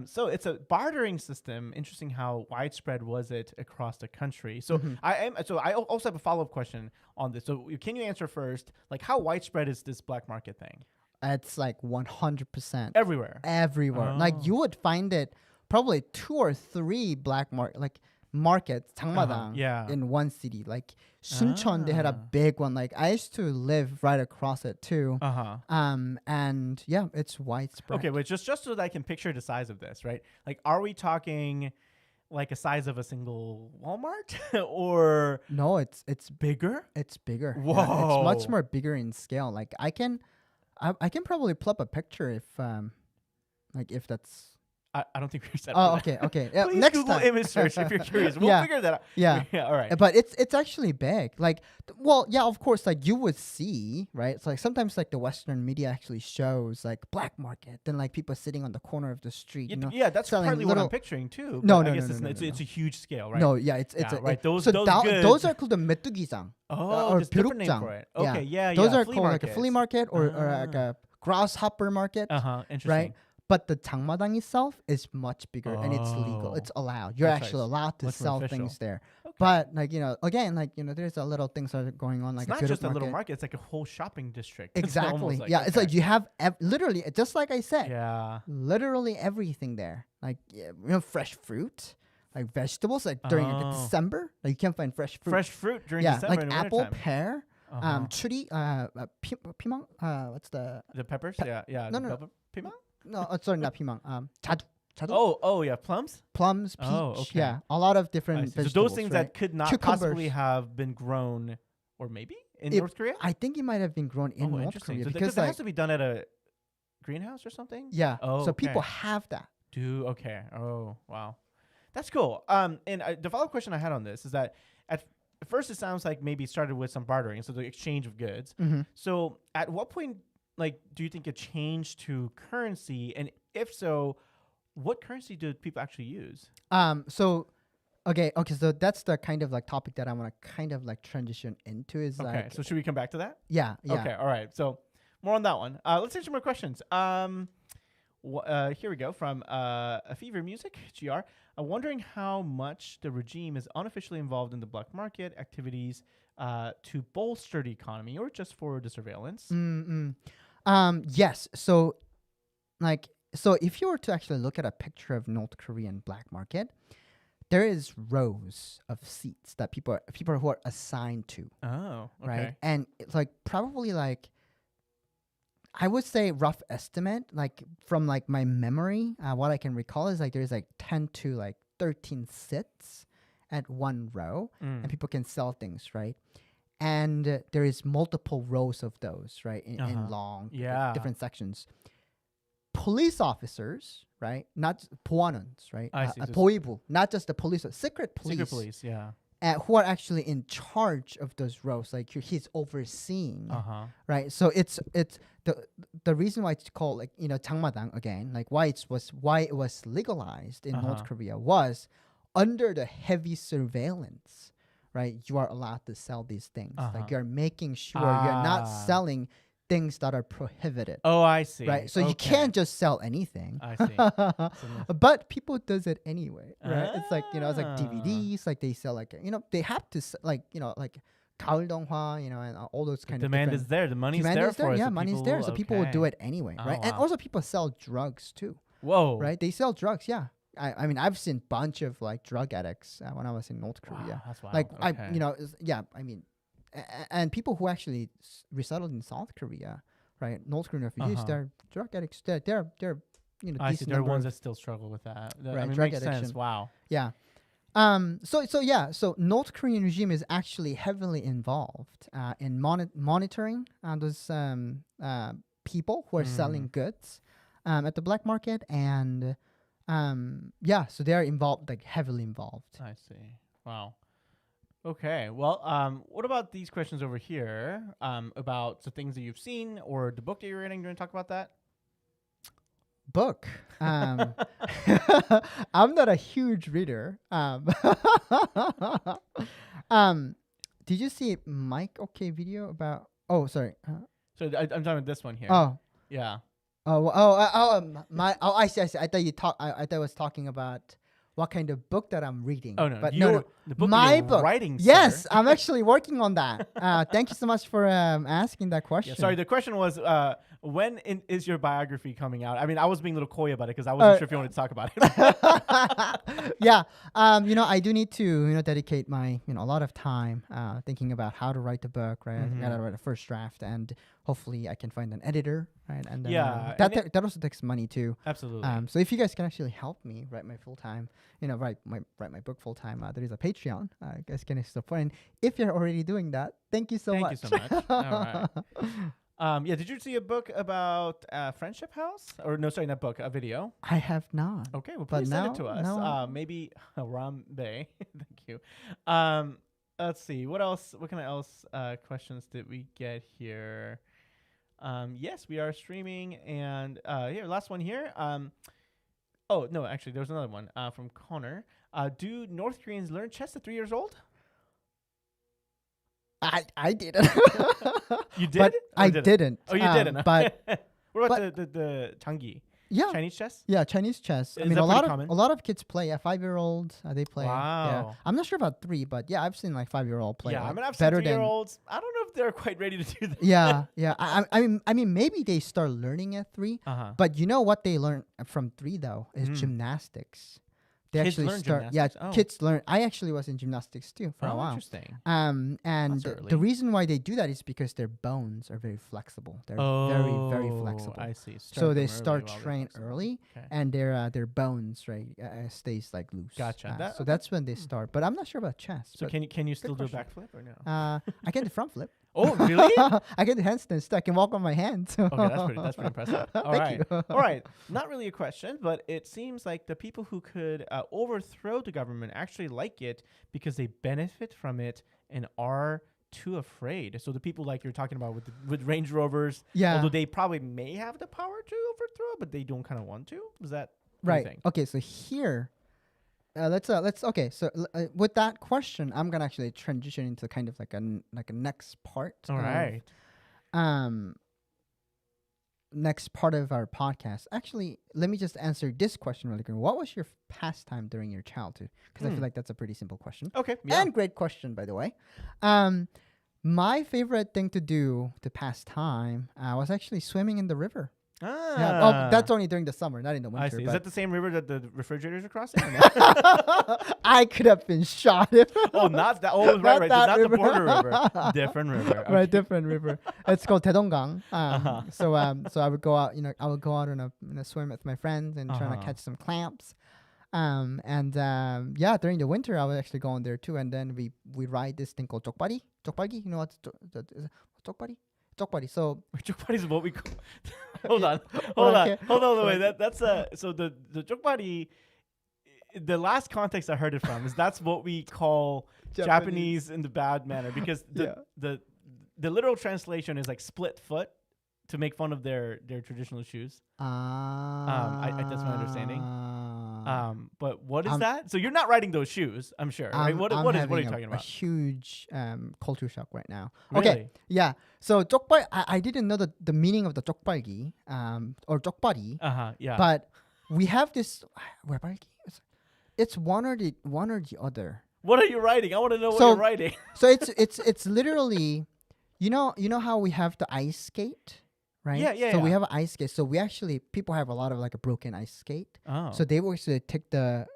So it's a bartering system. Interesting how widespread was it across the country. So Mhm. I also have a follow-up question on this. So can you answer first? Like, how widespread is this black market thing? It's like 100% Everywhere. everywhere. Like Oh. you would find it probably 2 or 3 black market. Like markets, 장마당, Yeah. in one city. Like Suncheon, they had a big one. Like I used to live right across it too. And yeah, it's widespread. Okay, but just so that I can picture the size of this, right? Like, are we talking like a size of a single Walmart or No, it's bigger? It's bigger. Whoa. Yeah, it's much more bigger in scale. Like I can probably pull up a picture if that's. I don't think we're set. Oh, for that. okay. Yeah, Please next Google time. image search if you're curious. We'll Yeah. figure that out. Yeah. Yeah. All right. But it's actually big. Like, well, yeah, of course, like you would see, right? It's like sometimes like the Western media actually shows like black market, then like people sitting on the corner of the street. Yeah, that's selling partly what I'm little- picturing too. No, but no, I guess no, it's a huge scale, right? No, yeah, it's right. Those so goods. those are called the 메뚜기장. Oh, or there's a different name 벼룩장. for it. Okay, yeah. Those are flea called like a flea market or like a grasshopper market. Interesting. Right? But the 장마당 itself is much bigger and it's legal. Oh. It's allowed. You're That's actually nice. allowed to Much more sell official. things there. Okay. But like, again, like, there's a little things that are going on like It's not just a little market. It's like a whole shopping district. It's Exactly. almost like, yeah, it's like you have literally, just like I said, yeah. literally everything there. Like, fresh fruit, like vegetables, like during like, December, like you can't find fresh fruit. Fresh fruit during yeah, December like and apple, wintertime. pear, churi, pi망, what's The peppers? Yeah. No, the no. pepper- pima? no, sorry, not pi망. 자두. Oh, yeah, plums? Plums, peach, okay. yeah, a lot of different I see. vegetables. So those things right? that could not Cucumbers. possibly have been grown, or maybe in It- North Korea? I think it might have been grown in North interesting. Korea So because that like, has to be done at a greenhouse or something? yeah, Oh, so people okay. have that. Okay. Oh, wow. That's cool. And the follow-up question I had on this is that at first it sounds like maybe it started with some bartering, so the exchange of goods. Mm-hmm. So at what point, like, do you think it changed to currency? And if so, what currency do people actually use? So so that's the kind of like topic that I want to kind of like transition into is Okay, like so should we come back to that? yeah. Okay, all right. So more on that one. Let's take some more questions. Here we go from a Fever Music, GR. Wondering how much the regime is unofficially involved in the black market activities to bolster the economy or just for the surveillance? Yes. So if you were to actually look at a picture of North Korean black market, there is rows of seats that people who are assigned to, Oh, okay. right? And it's like probably like I would say rough estimate, like from like my memory, what I can recall is like there's like 10 to like 13 seats at one row, and people can sell things, right? And there is multiple rows of those, right, in long, Yeah. different sections. Police officers, right, not 보안원s, right, I see. So 보위부, not just the police, secret Secret police, yeah. who are actually in charge of those rows, like he's overseeing, right? So it's the reason why it's called like 장마당 again, like why it was legalized in North Korea was under the heavy surveillance, right? You are allowed to sell these things, like you're making sure you're not selling things that are prohibited. Oh, I see. Right, so you can't just sell anything. I see. But people does it anyway, right? It's like it's like DVDs, like they sell like they have to like like 가을 동화, and all those kind of demand different- is there. The money's demand there is for there. it. Yeah, so money's there, so people will do it anyway, Oh, right? And wow. also people sell drugs too, Whoa. right? They sell drugs. Yeah, I mean I've seen bunch of like drug addicts when I was in North Wow, Korea. that's wild. Like Okay. I mean, and people who actually resettled in South Korea, right? North Korean refugees, they're drug addicts. They're I see. decent There are number ones of- that still struggle with that. Right, I mean, drug makes sense. addiction. Wow. Yeah. So North Korean regime is actually heavily involved in monitoring those people who are selling goods at the black market, and so they are involved, like heavily involved. I see. Wow. Okay. Well, what about these questions over here? About the things that you've seen or the book that you're reading? Do you want to talk about that? Book. I'm not a huge reader. Did you see Mike OK video about? Oh, sorry. So I'm talking about this one here. Oh. Yeah. I see. I thought you talk. I thought I was talking about what kind of book that I'm reading. Oh, no. But The book my you're book. writing, Yes, sir. I'm actually working on that. Thank you so much for asking that question. Yeah, sorry, the question was, when is your biography coming out? I mean, I was being a little coy about it because I wasn't sure if you wanted to talk about it. Yeah. I do need to, dedicate my, a lot of time thinking about how to write the book, right? I gotta write a first draft, and hopefully I can find an editor, right? And then, Yeah, that also takes money too. Absolutely. So if you guys can actually help me write my full time, write my book full time, there is a Patreon. You guys can support. And if you're already doing that, thank you so much. Thank you so much. All right. Did you see a book about Friendship House? Or no, sorry, not book, a video. I have not. Okay, well, But please send it to us. now- Maybe Ram Bay. Thank you. Let's see. What else? What kind of else questions did we get here? Yes, we are streaming, and here, last one here. Oh no, actually, there was another one from Connor. Do North Koreans learn chess at 3 years old? I didn't. You did? But Or I didn't? didn't. Oh, you didn't. But what about the Changi? yeah, Chinese chess? yeah, Chinese chess. I Is mean, that a pretty lot common? of kids play. Yeah, 5-year-olds they play. Yeah. Wow. I'm not sure about 3, but yeah, I've seen like 5-year-old play. Yeah, like, I mean, I've seen better than. 3-year-olds. I don't know if they're quite ready to do that. Yeah, yeah. I mean, maybe they start learning at 3. But But what they learn from 3 though is gymnastics. They Kids actually learn start. gymnastics? Yeah, Oh. kids learn. I actually was in gymnastics too for a while. Interesting. And That's the early. reason why they do that is because their bones are very flexible. They're very, very flexible. I see. So they them early start while they're train flexible. early, Okay. and their bones stays like loose. Gotcha. So that's when they start. But I'm not sure about chess. So but can you still do a question. backflip or no? I can do front flip. Oh, really? I can do handstands. I can walk on my hands. Okay, that's pretty impressive. All Thank right. you. All right. Not really a question, but it seems like the people who could overthrow the government actually like it because they benefit from it and are too afraid. So the people like you're talking about with Range Rovers, Yeah. although they probably may have the power to overthrow, but they don't kind of want to. Is that what do you Right. think? Okay. So here, let's. Okay. So with that question, I'm gonna actually transition into kind of like a next part. All right. Next part of our podcast. Actually, let me just answer this question really quick. What was your pastime during your childhood? Because I feel like that's a pretty simple question. Okay. Yeah. And great question, by the way. My favorite thing to do to pass time was actually swimming in the river. Yeah. Oh, that's only during the summer, not in the winter. I see. Is but that the same river that the refrigerators are crossing? Or no? I could have been shot if. Oh, not that. Oh, Not right. that Not the river. border river. Different river. Okay. Right, different river. It's called Taedonggang. Uh-huh. So I would go out. I would go out on a swim with my friends and trying to Uh-huh. catch some clamps. Yeah, during the winter I would actually go on there too. And then we ride this thing called jokbari. Jokbari, you know what's jokbari? Jokbari. So Jokbari is what we call. Hold on. Okay. Hold on. Wait. That's so the jokbari. The last context I heard it from is that's what we call Japanese in the bad manner because the literal translation is like split foot to make fun of their traditional shoes. That's my understanding. But what is that? So you're not riding those shoes, I'm sure. Right? What are you talking A about? huge culture shock right now. Really? Okay, yeah. So jokbari, I didn't know the meaning of the jokbalgi or jokbari, Yeah. but we have this. It's one or the other. What are you riding? I want to know what So- you're riding. So it's literally, you know how we have the ice skate, right? Yeah, So we yeah. have an ice skate. So people have a lot of like a broken ice skate. Oh. So they will actually take the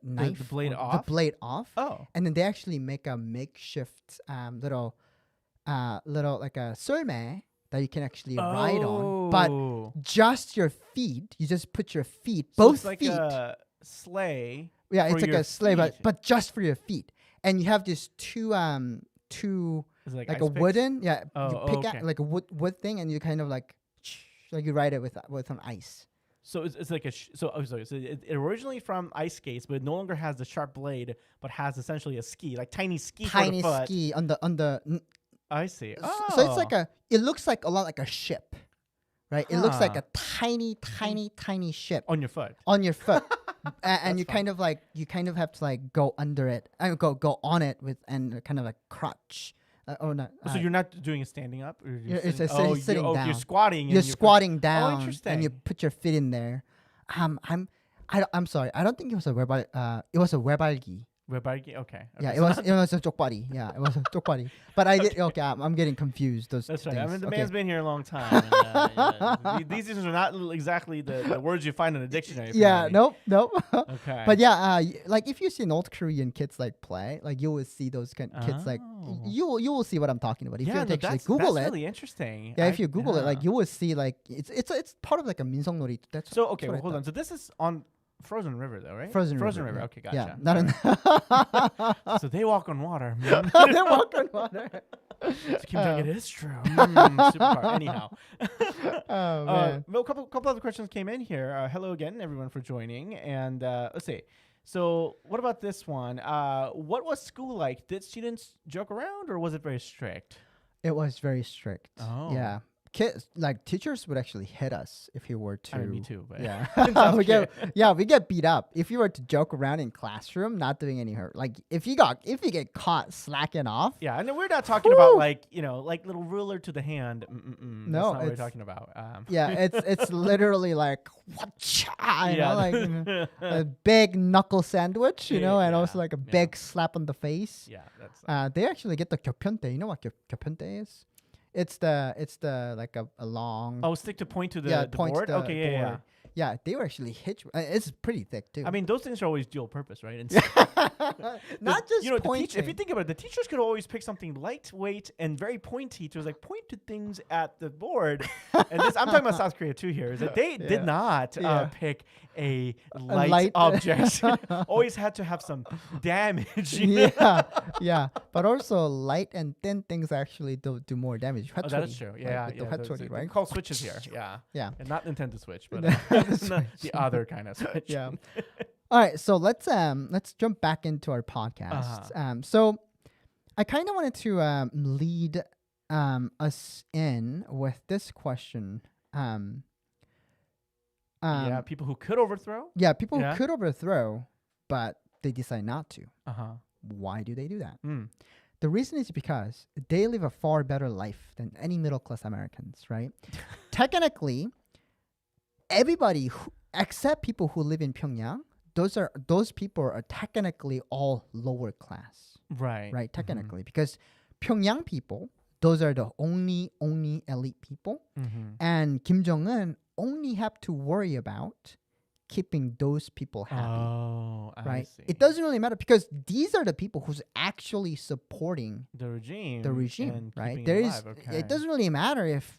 knife, blade or off? the blade off, Oh. and then they actually make a makeshift little like a sulme that you can actually ride on, but Oh. just your feet. You just put your feet, So both it's like feet. a sleigh. Yeah, it's for like your a sleigh, feet. but just for your feet. And you have this two Is it like ice a picks? wooden, yeah, Oh, you oh, pick okay. out like a wood thing, and you kind of like you ride it with some ice. So it's like so it originally from ice skates, but it no longer has the sharp blade, but has essentially a ski, like tiny ski Tiny for the foot. ski on the. I see. So it's like it looks like a lot like a ship, right? It looks like Huh. a tiny ship on your foot. on your foot. And That's you fun. kind of have to like go under it, go on it with and kind of like crutch, or not. So you're not doing a standing up. Or you're It's sitting, sitting You're down. squatting. You're and squatting down, and interesting. you put your feet in there. I'm I'm sorry. I don't think it was a webal. It was a webalgi. Okay. Yeah, so it was a jokbari. Yeah, it was a jokbari. But I did okay. I'm getting confused. Those That's two right. I things. mean, the Okay. man's been here a long time. And, these things are not exactly the words you find in a dictionary. Yeah, apparently. nope. Okay. But yeah, like if you see North Korean kids like play, like you will see those kids like Oh. you will see what I'm talking about. If you no, actually that's Google that's it, really interesting. yeah, if you Google it, like yeah. you will see like it's part of like a 민속놀이. That's So okay, that's what I hold thought. on. So this is on Frozen River, though, right? Frozen River. yeah. Okay, gotcha. Yeah, not in So they walk on water. they walk on water. So Kim Jong Il is true. Superpower. Anyhow, Oh man. well, a couple other questions came in here. Hello again, everyone, for joining. And let's see. So, what about this one? What was school like? Did students joke around, or was it very strict? It was very strict. Oh. Yeah. Kids, like teachers would actually hit us if you were to. I mean, me too. But Yeah. Sounds we cute. we get beat up if you were to joke around in classroom, not doing any hurt. Like if you get caught slacking off. Yeah, and we're not talking about like like little ruler to the hand. No, that's not what we're it's- talking about. Yeah, it's literally like whatcha, you Yeah. know, like a big knuckle sandwich, and Yeah, also like a yeah. big slap on the face. Yeah, that's They actually get the gyeopyeontae. You know what gyeopyeontae is? It's the like a long stick to point to the, yeah the point to board. the Okay, yeah. board. Yeah, they were actually hit you. It's pretty thick too. I mean, those things are always dual purpose, right? And not just the pointing. if you think about it, the teachers could always pick something lightweight and very pointy to like point to things at the board. And this, I'm talking about South Korea too. Here is that they Yeah. did not Yeah. pick a light, light- object. Always had to have some damage. yeah. But also light and thin things actually do more damage. Oh, that is true. Yeah, With yeah. the 회초리, They're right? called switches here. Yeah, Yeah. and not Nintendo Switch, but Switch. the other kind of switch. Yeah. All right, so let's jump back into our podcast. So I kind of wanted to lead us in with this question. Yeah, people who could overthrow. Yeah, people Yeah. who could overthrow, but they decide not to. Why do they do that? Mm. The reason is because they live a far better life than any middle class Americans, right? Technically, everybody except people who live in Pyongyang, those people are technically all lower class, Right. right? Technically, because Pyongyang people, those are the only elite people, and Kim Jong Un only have to worry about keeping those people happy. Oh, I right? see. It doesn't really matter because these are the people who's actually supporting the regime. the regime, and right? keeping There it is. alive. Okay. It doesn't really matter if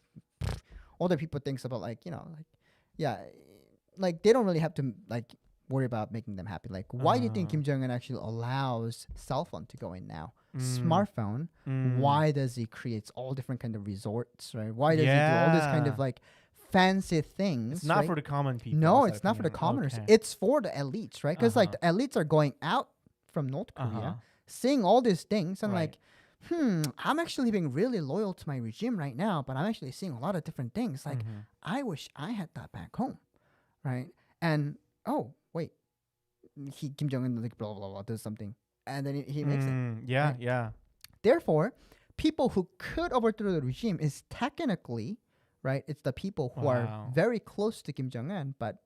other people thinks about like like they don't really have to like worry about making them happy. Like, why do you think Kim Jong Un actually allows cell phone to go in now? Smartphone. Why does he creates all different kind of resorts? Right? Why does he do all this kind of Yeah. like fancy things? It's not right? for the common people. No, is it's that not for the opinion? commoners. Okay. It's for the elites, right? Because like the elites are going out from North Korea, seeing all these things, and Right. like, I'm actually being really loyal to my regime right now, but I'm actually seeing a lot of different things. Like, I wish I had that back home, right? And oh wait, Kim Jong Un like blah blah blah does something, and then he makes it. Yeah, right? yeah. Therefore, people who could overthrow the regime is technically, right? It's the people who are Wow. very close to Kim Jong Un, but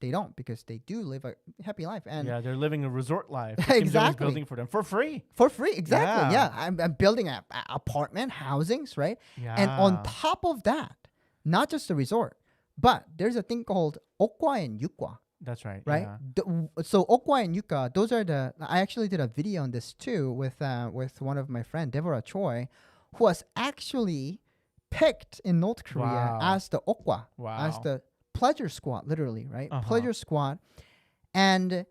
they don't because they do live a happy life and Yeah, they're living a resort life. that Kim Jong-un's Exactly. building for them for free. for free. Exactly. Yeah. Yeah, I'm building a apartment, housings, right? Yeah. And on top of that, not just the resort, but there's a thing called okwa and yukwa, That's right. right? Yeah. So okwa and yuka, those are the. I actually did a video on this too with one of my friend Deborah Choi, who was actually picked in North Korea Wow. as the okwa, Wow. as the pleasure squad, literally, right? Uh-huh. Pleasure squad, and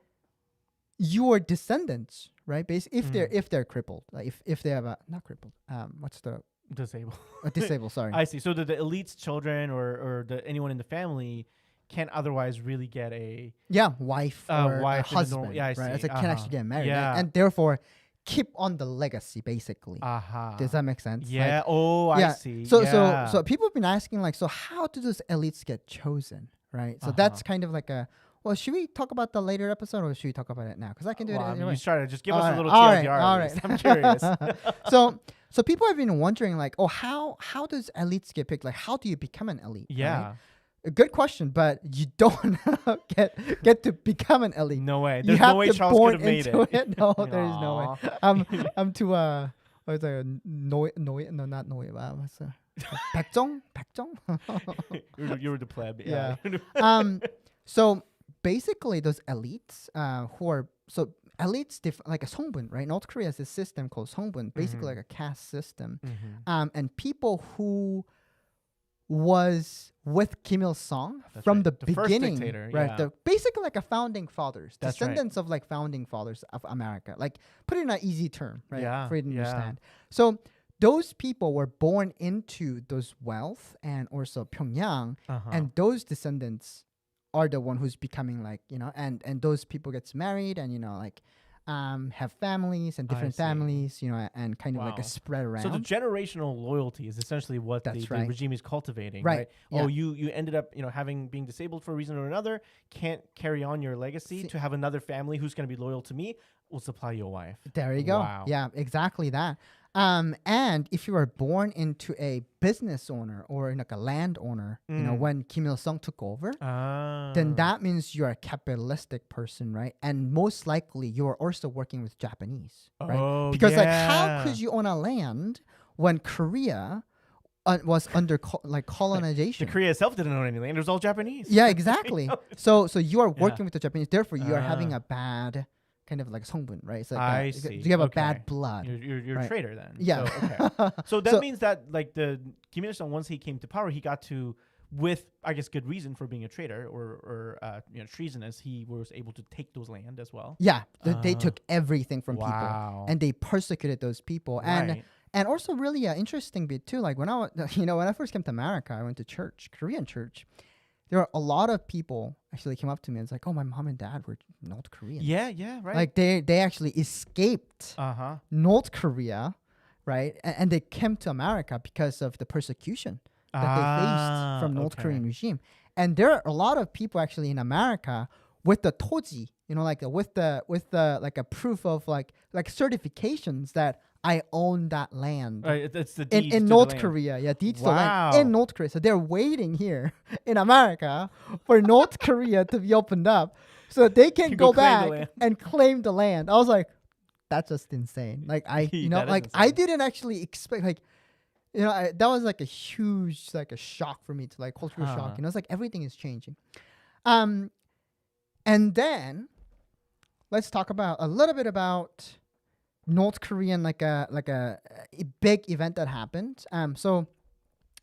your descendants, right? Basically, if they're crippled, like if they have a not crippled, what's the Disabled. disabled? Sorry. I see. So the elite's children or anyone in the family can't otherwise really get a Yeah, wife or wife a in the normal- husband. yeah, I right? see. As a can actually get married, right? Yeah. And therefore keep on the legacy, basically. aha. Does that make sense? Yeah. Like, I yeah. see. So yeah. so people have been asking like, so how do those elites get chosen, right? So that's kind of like a. Well, should we talk about the later episode or should we talk about it now? Because I can do Well, it I mean, anyway. you started. Just give us All a little right, TLDR. all at least. right. I'm curious. So people have been wondering like, oh, how does elites get picked? Like, how do you become an elite? Yeah. right? A good question, but you don't get to become an elite. No way. You There's have no way to Charles born could have made into it. it. No, there is no way. Aw. I'm too what is it? No, not no. What's Baekjong? You were the pleb. Yeah. So basically, those elites who are so elites like a songbun, right? North Korea has a system called songbun, basically like a caste system, and people who was with Kim Il Sung from right. the The first beginning, dictator, right? yeah. The basically like a founding fathers, That's right. descendants of like founding fathers of America. Like put it in an easy term, right? Yeah, For you to yeah. understand. So those people were born into those wealth and also Pyongyang, and those descendants are the one who's becoming like, you know, and those people gets married and, you know, like have families and different families, you know, and kind of like a spread around. So the generational loyalty is essentially what the regime is cultivating, right? Yeah. Oh, you ended up, you know, being disabled for a reason or another, can't carry on your legacy to have another family who's going to be loyal to me. We'll supply you a wife. There you go. Wow. Yeah, exactly that. And if you are born into a business owner or in like a land owner, you know, when Kim Il Sung took over, then that means you're a capitalistic person, right? And most likely you are also working with Japanese, right? Oh, Because like, how could you own a land when Korea was under colonization? The Korea itself didn't own any land; it was all Japanese. Yeah, exactly. So you are working with the Japanese, therefore you are having a bad kind of like songbun, right? It's like I see. You have a bad blood. You're right? a traitor then. Yeah. So that means that like the Kim Il Sung, once he came to power, he got to, with I guess good reason for being a traitor or you know, treasonous, he was able to take those land as well. Yeah, they took everything from people and they persecuted those people. Right. And also really interesting bit too. Like when I first came to America, I went to church, Korean church. There are a lot of people actually came up to me and it's like, oh, my mom and dad were North Koreans. Yeah, right. Like they actually escaped North Korea, right? And they came to America because of the persecution that they faced from North Korean regime. And there are a lot of people actually in America with the toji, you know, like with the like a proof of like certifications that I own that land. Right, it's the deeds in to North the land. Korea. Yeah, deeds to land in North Korea. So they're waiting here in America for North Korea to be opened up so that they can go back and claim the land. I was like, that's just insane. Like you know, like I didn't actually expect like, you know, that was like a huge like a shock for me to like cultural shock. You know, it's like everything is changing. And then let's talk about a little bit about North Korean like a big event that happened. So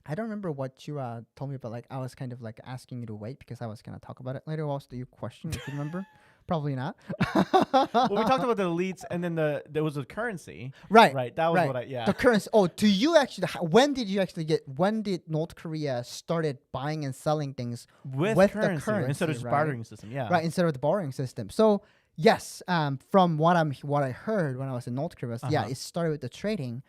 I don't remember what you told me, but like I was kind of like asking you to wait because I was gonna talk about it later. What was your question? If you remember, probably not. Well, we talked about the elites, and then there was a currency. Right. That was what the currency. Oh, do you actually? When did North Korea started buying and selling things with currency, the currency instead of just bartering system? Yeah. Right. Instead of the borrowing system. So. Yes, from what I heard when I was in North Korea, it started with the trading,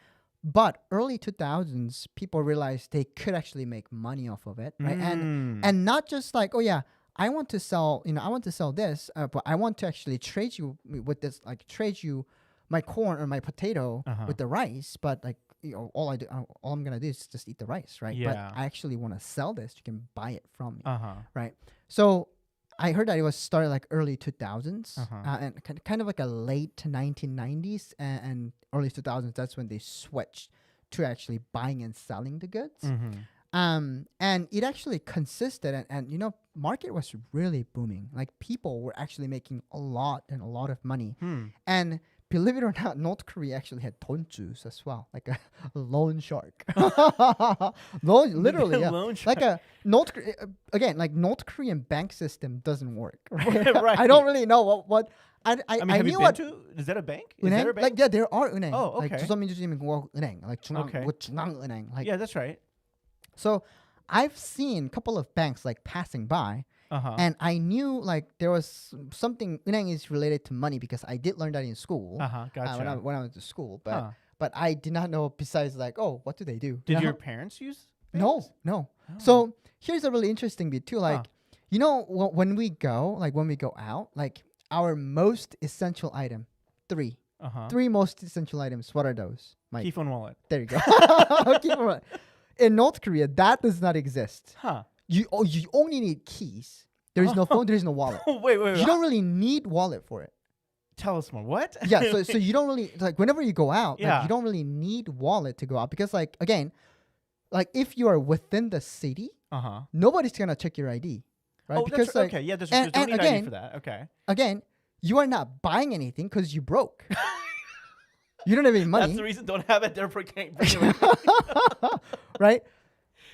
but early 2000s people realized they could actually make money off of it, right? And not just like, oh yeah, I want to sell this, but I want to actually trade you with this, like trade you my corn or my potato with the rice, but like, you know, all I'm gonna do is just eat the rice, right? Yeah. But I actually want to sell this. You can buy it from me, right? So. I heard that it was started like early 2000s and kind of like a late 1990s and early 2000s. That's when they switched to actually buying and selling the goods. And it actually consisted and you know, market was really booming. Like people were actually making a lot of money. And believe it or not, North Korea actually had 돈주's as well, like a loan shark. Literally, yeah. Loan shark. Like a North Korean bank system doesn't work. Right? Right. I don't really know what. I mean, I have knew you been what. to? Is that a bank? 은행? Is there a bank? Like yeah, there are 은행. Oh, okay. Like 조선민주주의인민공화국 like Okay. 중앙은행. Like Yeah, that's right. so, I've seen a couple of banks like passing by. And I knew like there was something 은행 is related to money because I did learn that in school. Gotcha. When I went to school, but I did not know besides like, oh, what do they do? Did your parents use No. Oh. So here's a really interesting bit too. Like, you know, when we go out, like our most essential item, three most essential items. What are those? Mike? Key phone wallet. There you go. Key phone wallet. In North Korea, that does not exist. you only need keys. There is no phone. There is no wallet. Wait. You don't really need wallet for it. Tell us more. What? Yeah. So you don't really like whenever you go out. Yeah. Like, you don't really need wallet to go out because like again, like if you are within the city, nobody's gonna check your ID, right? Oh, because that's like okay. Yeah, there's and no need ID again- for that. Okay. again, you are not buying anything because you broke. You don't have any money. That's the reason don't have it there for can't bring it. Right?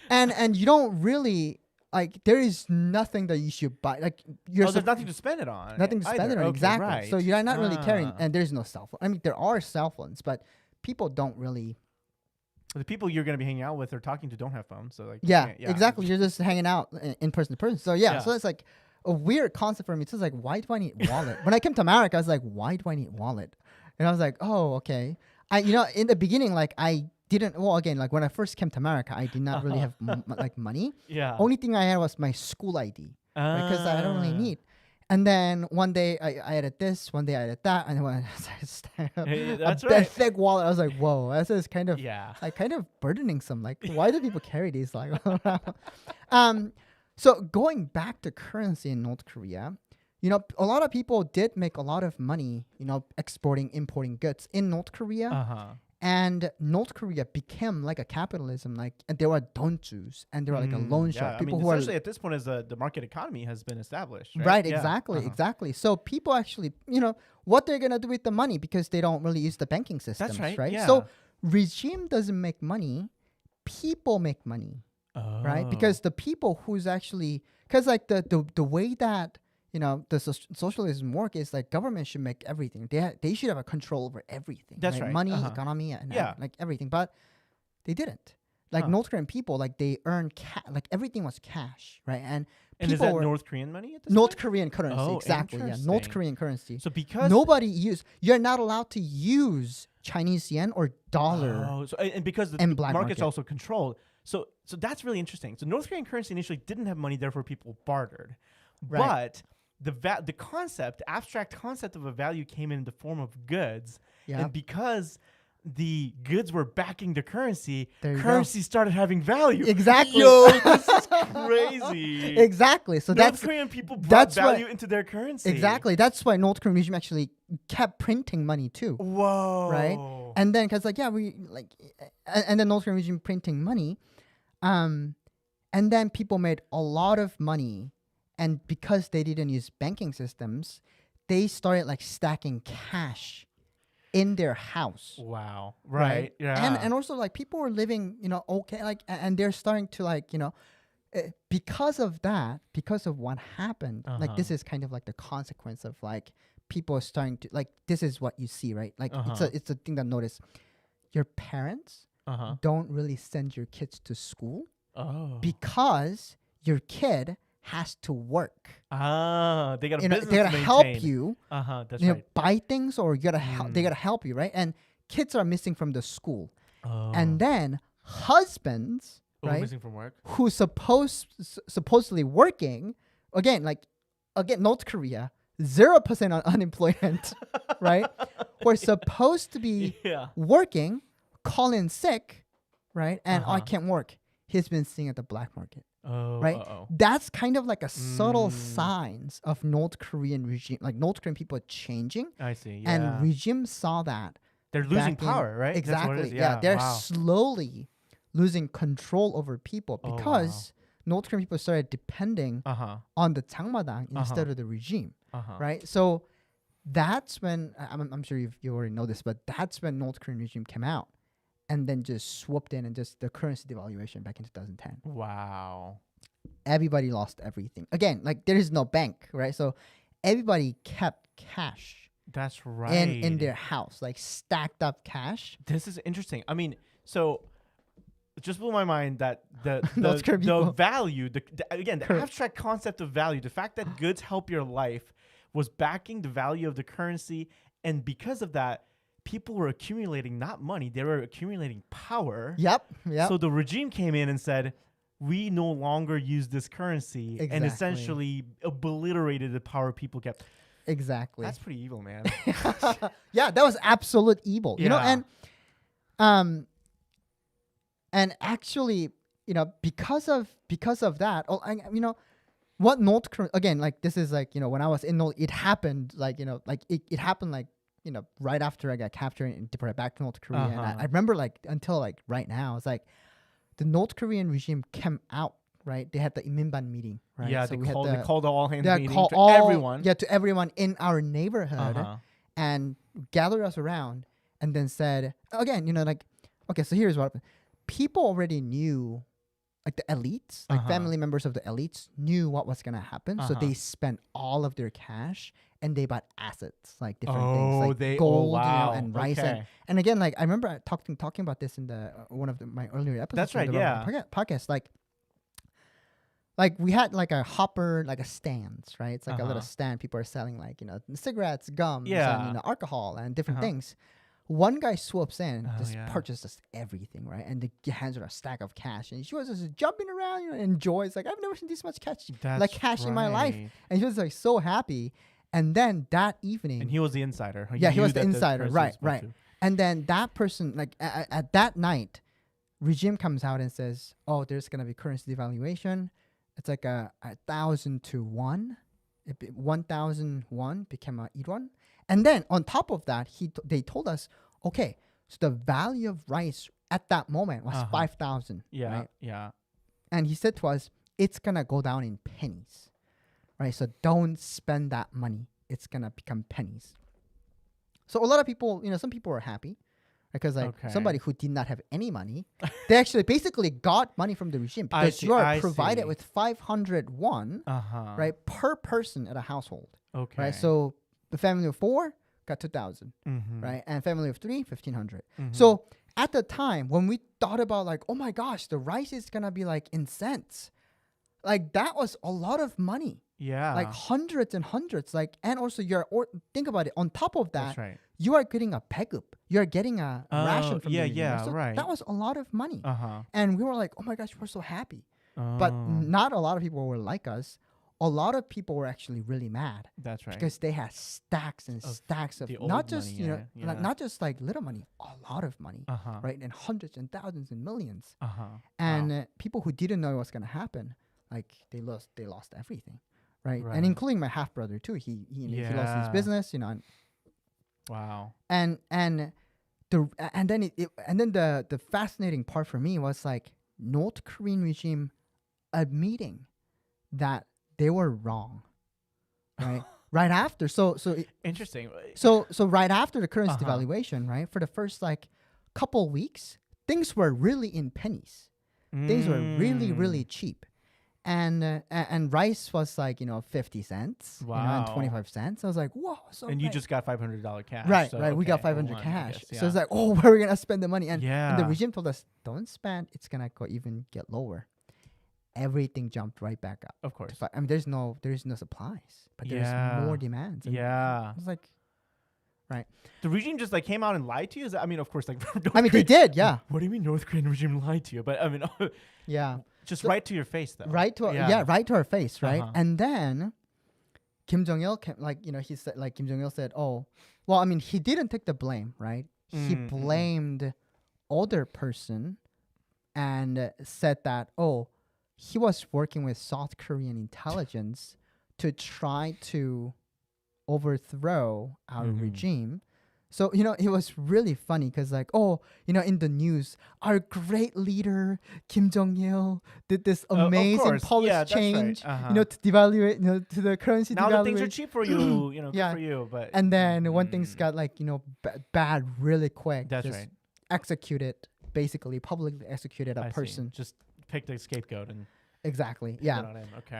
And you don't really like there is nothing that you should buy. Like There's nothing to spend it on. nothing to spend either. it on. Okay, Exactly. right. So you're not really carrying, Ah. and there's no cell phone. I mean, there are cell phones, but people don't really. The people you're going to be hanging out with or talking to don't have phones. So like, you Yeah, can't- exactly. You're just hanging out in person to person. So Yeah. so it's like a weird concept for me. It's just like, why do I need wallet? When I came to America, I was like, why do I need wallet? And I was like, oh, okay. In the beginning, like I didn't. Well, again, like when I first came to America, I did not really have like money. Yeah. Only thing I had was my school ID because I don't really need. And then one day I added this, one day I added that, and when That's a right. thick wallet, I was like, whoa, this is kind of Yeah. like kind of burdening some. Like, why do people carry these? Like, so going back to currency in North Korea, you know, a lot of people did make a lot of money, you know, exporting, importing goods in North Korea. And North Korea became like a capitalism, like, and there were donjus, and there were like a loan Yeah, shark. I People mean, who are essentially at this point, as the market economy has been established. Right. right, Yeah. exactly, exactly. So people actually, you know, what they're gonna do with the money because they don't really use the banking systems, right, yeah. So regime doesn't make money, people make money, right? Oh. Because the people who's actually, because like the way that you know the socialism work is like government should make everything. They should have a control over everything. That's right. Money, economy, and Yeah. like everything, but they didn't. Like North Korean people, like they earn like everything was cash, right? And is people that were North Korean money at this North point? Korean currency, Oh, exactly. Yeah, North interesting. Korean currency. So because You're not allowed to use Chinese yen or dollar. Oh, so and because the and black market's market. also controlled. So that's really interesting. So North Korean currency initially didn't have money, therefore people bartered. Right. But the concept, abstract concept of a value came in the form of goods. Yeah. And because the goods were backing the currency, There you go. currency started having value. Exactly. Yo, this is crazy. Exactly. So North that's Korean people brought that's why- value into their currency. exactly. That's why North Korean regime actually kept printing money too. Whoa. Right? And then because like we like and then North Korean regime printing money, and then people made a lot of money, and because they didn't use banking systems, they started like stacking cash in their house. Wow. Right. Yeah. And also like people were living, you know, okay, like and they're starting to like, you know, because of that, because of what happened, like this is kind of like the consequence of like people are starting to like this is what you see, right? Like it's a thing that notice your parents don't really send your kids to school because your kid has to work. They got a You know, business they gotta to help maintain. you. That's You know, right. buy things or you gotta help. They gotta help you, right? And kids are missing from the school, Oh. and then husbands, right, Missing from work. who supposedly working again, North Korea, 0% unemployment, right? Who are supposed to be Yeah. working, call in sick, right? And I Uh-huh. can't work. He's been seen at the black market. Oh. Right? Uh-oh. That's kind of like a subtle signs of North Korean regime, like North Korean people changing, I see. Yeah. and regime saw that. They're losing back in- power, right? That's what it Exactly. is. Yeah, they're wow. slowly losing control over people Oh, because North Korean people started depending on the 장마당 instead of the regime, right? So that's when I'm sure you already know this, but that's when North Korean regime came out, and then just swooped in and just the currency devaluation back in 2010. Wow. Everybody lost everything. Again, like there is no bank, right? So everybody kept cash That's right. in their house, like stacked up cash. This is interesting. I mean, so it just blew my mind that North Korean the people. value, again, the Correct. abstract concept of value, the fact that goods help your life was backing the value of the currency. And because of that, people were accumulating not money, they were accumulating power. Yep. So the regime came in and said, we no longer use this currency, and Exactly. essentially obliterated the power people kept. Exactly. That's pretty evil, man. Yeah, that was absolute evil. You know, Yeah. and actually because of that, what North Korea, again, like this is like, when I was in North, it happened like, like it happened like, right after I got captured and deported back to North Korea. And I remember like until like right now, it's like the North Korean regime came out, right? They had the Iminban meeting, right? Yeah, so they called the all hands meeting to everyone. Yeah, to everyone in our neighborhood and gathered us around and then said, again, like, okay, so here's what happened. People already knew, like the elites, like family members of the elites knew what was going to happen. So they spent all of their cash and they bought assets, like different things, like gold, and rice. And again, like I remember talking about this in the one of my earlier episodes. That's right, yeah. Podcast, like we had like a hopper, like a stands, right? It's like a little stand. People are selling like, cigarettes, gums, and, alcohol and different things. One guy swoops in, purchases everything, right? And he hands her a stack of cash. And she was just jumping around, enjoys. Like, I've never seen this much cash in my life. And she was like so happy. And then that evening. And he was the insider. Yeah, he was the insider. Right. And then that person, like at that night, regime comes out and says, oh, there's going to be currency devaluation. It's like 1,000 to 1. 1,001 became a Irwon. And then on top of that, they told us, okay, so the value of rice at that moment was 5,000. Yeah, right? yeah. And he said to us, it's gonna go down in pennies, right? So don't spend that money. It's gonna become pennies. So a lot of people, some people were happy because like somebody who did not have any money, they actually basically got money from the regime because you are provided with 500 won, right, per person at a household. Okay. Right. So the family of 4 got 2,000, right? And family of 3, 1,500. So at the time when we thought about like, oh my gosh, the rice is gonna be like in cents, like that was a lot of money. Yeah. Like hundreds and hundreds. Like, and also think about it. On top of that, that's right. you are getting a pegup. You are getting a ration from the regime. Yeah, so right. that was a lot of money. And we were like, oh my gosh, we're so happy. But not a lot of people were like us. A lot of people were actually really mad. That's right. Because they had stacks and stacks of not just money, like not just like little money, a lot of money, right? And hundreds and thousands and millions. And people who didn't know what's gonna happen, like they lost everything, right? And including my half brother too. He lost his business, And then the fascinating part for me was like North Korean regime admitting that they were wrong, right? Right after, interesting. So right after the currency devaluation, right? For the first like couple weeks, things were really in pennies. Things were really, really cheap, and rice was like 50 cents, and 25 cents. I was like, whoa! So and you just got $500 cash, right? So, right. We got 500 guess, cash. yeah. So it's like, oh, where are we gonna spend the money? And the regime told us, don't spend. It's gonna even get lower. Everything jumped right back up. Of course. I mean, there's no supplies, but there's more demands. Yeah. I was like, right. The regime just like came out and lied to you? I mean, of course, like. They did, yeah. What do you mean North Korean regime lied to you? But I mean, yeah. Just right to your face, though. Right to our face, right? And then Kim Jong-il he said, like Kim Jong-il said, oh, well, I mean, he didn't take the blame, right? He blamed other person and said that, oh, he was working with South Korean intelligence to try to overthrow our regime. So, it was really funny because like, oh, in the news, our great leader, Kim Jong-il, did this amazing policy change, right. To devaluate, to the currency now devaluation. Now things are cheap for you, good for you. But and then when things got like, bad really quick, that's just right. executed, basically publicly executed a person. Just pick the scapegoat and exactly, yeah. Put it on him. Okay.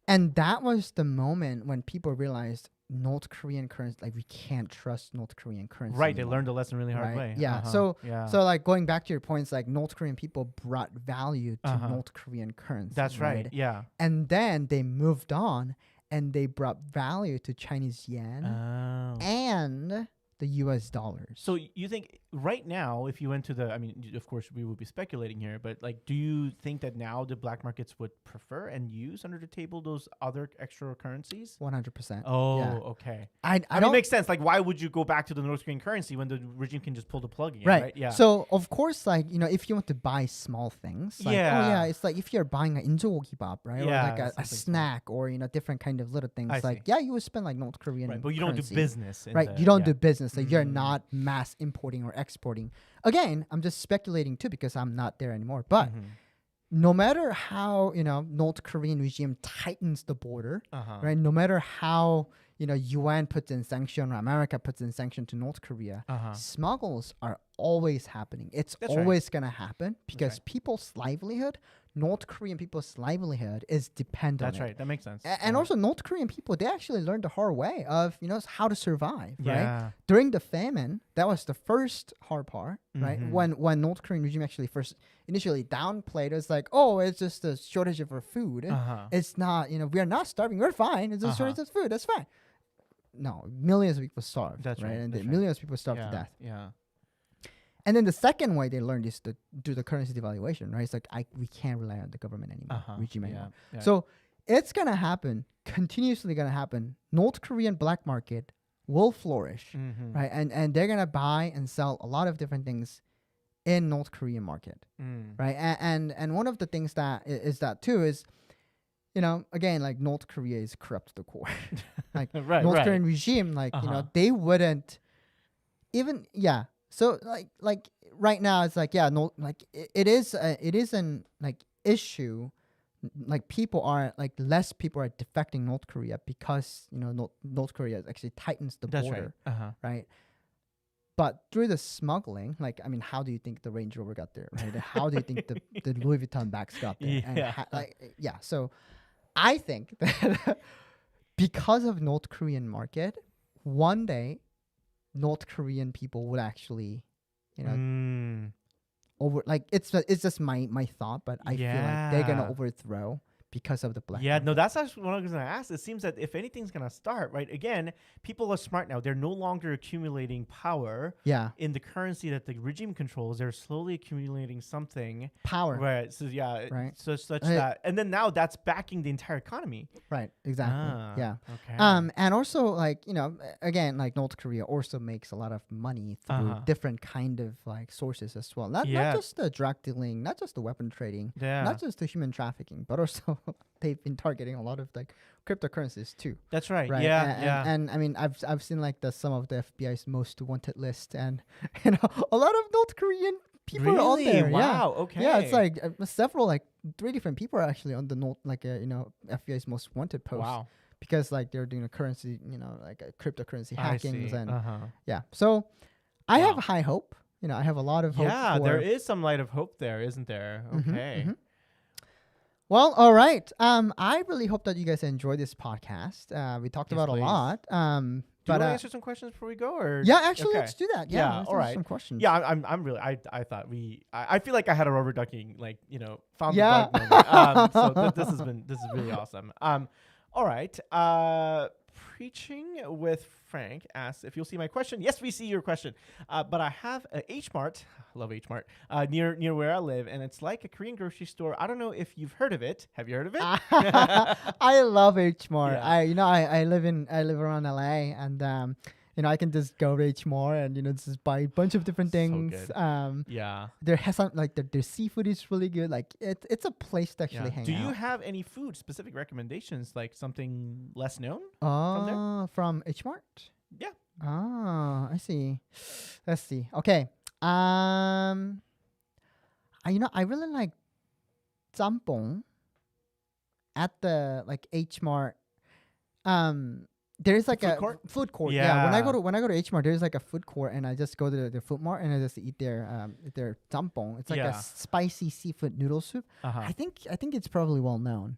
And that was the moment when people realized North Korean currency, like we can't trust North Korean currency. Right, anymore. they learned a lesson really hard way. Yeah. So like going back to your points, like North Korean people brought value to North Korean currency. That's right. Yeah. And then they moved on and they brought value to Chinese yen and the US dollars. So you think right now, if you went to I mean, of course we would be speculating here, but like, do you think that now the black markets would prefer and use under the table those other extra currencies? 100%. Oh, Yeah. okay. I I mean, don't it makes sense. Like, why would you go back to the North Korean currency when the regime can just pull the plug again? Right. Yeah. So of course, like, you know, if you want to buy small things, like, oh Yeah. yeah, it's like if you're buying an injogibap, right, or Yeah, like a something small. snack, or you know, different kind of little things, I like see. yeah, you would spend like North Korean, Right, but you don't do currency. business. Right, you don't yeah. do business. Like you're Mm. not mass importing or exporting. Again, I'm just speculating too because I'm not there anymore. But Mhm. no matter how, you know, North Korean regime tightens the border, Uh-huh. right? No matter how, you know, UN puts in sanction or America puts in sanction to North Korea, Uh-huh. smuggles are always happening. It's That's right. always gonna happen because right. people's livelihood, North Korean people's livelihood is dependent That's on it. right. That makes sense. And also North Korean people, they actually learned the hard way of, you know, how to survive, right? Yeah. During the famine, that was the first hard part, right? Mhm. When North Korean regime actually initially downplayed, it's like, oh, it's just a shortage of our food. Uh-huh. It's not, you know, we are not starving. We're fine. It's a shortage of food. That's fine. No, millions of people starved. That's right. And That's right. millions of people starved Yeah. to death. Yeah. And then the second way they learned is to do the currency devaluation, right? It's like we can't rely on the government anymore, regime anymore. Yeah. So it's gonna happen, continuously gonna happen. North Korean black market will flourish, Mhm. right? And they're gonna buy and sell a lot of different things in North Korean market, Mm. right? And one of the things that is that too is, you know, again, like North Korea is corrupt to the core. Like Right. North right. Korean regime, like you know, Uh-huh. they wouldn't even So like right now, it's like no, like it is an like issue. Like people are like less people are defecting North Korea because you know North Korea actually tightens the That's border, right. Uh-huh. right? But through the smuggling, like I mean, how do you think the Range Rover got there? Right? How do you think the Louis Vuitton bags got there? Yeah. So I think that because of North Korean market, one day North Korean people would actually, you know, Mm. it's just my thought, but I feel like they're gonna Yeah. overthrow because of the black. Yeah, no, market. that's actually what I was going to ask. It seems that if anything's going to start, right, again, people are smart now. They're no longer accumulating power Yeah, in the currency that the regime controls. They're slowly accumulating something. power. Right. So, yeah. Right. So, such Right. that. And then now that's backing the entire economy. Right. Exactly. Ah, Yeah. Okay. And also like, you know, again, like North Korea also makes a lot of money through different kind of like sources as well. Not just the drug dealing, not just the weapon trading, Yeah. not just the human trafficking, but also they've been targeting a lot of like cryptocurrencies too. That's right. Right. Yeah. And I mean, I've seen like some of the FBI's most wanted list, and you know, a lot of North Korean people are on Really? there. Wow. Yeah. Okay. Yeah, it's like several, like 3 different people are actually on the you know, FBI's most wanted post. Wow. Because like they're doing a currency, you know, like a cryptocurrency I hackings see. and Uh-huh. yeah. So I Wow. have high hope. You know, I have a lot of hope. Yeah, for there is some light of hope there, isn't there? Mhm, Okay. mhm. Well, all right. I really hope that you guys enjoy this podcast. We talked Yes, about please. a lot. Do you But want to answer some questions before we go, or yeah, actually, Okay. let's do that. Yeah, Yeah, let's all answer right. some questions. Yeah, I'm really. I thought I feel like I had a rubber ducking, like found Yeah. the bug moment. So this is really awesome. All right. Preaching with Frank asks if you'll see my question. Yes, we see your question. But I have a H Mart. Love H Mart. Near where I live, and it's like a Korean grocery store. I don't know if you've heard of it. Have you heard of it? I love H Mart. Yeah. I live around LA, and you know, I can just go to H Mart and you know just buy a bunch of different So things. good. Yeah. There has some like their seafood is really good. Like it's a place to actually hang Do out. you have any food specific recommendations, like something less known? From H Mart? Yeah. Ah, I see. Let's see. Okay. I really like jjampong at the like H Mart. There's like Food a court? food court. Yeah. When I go to H Mart, there's like a food court, and I just go to the food mart and I just eat their jjampong. It's like Yeah. a spicy seafood noodle soup. Uh-huh. I think it's probably well known.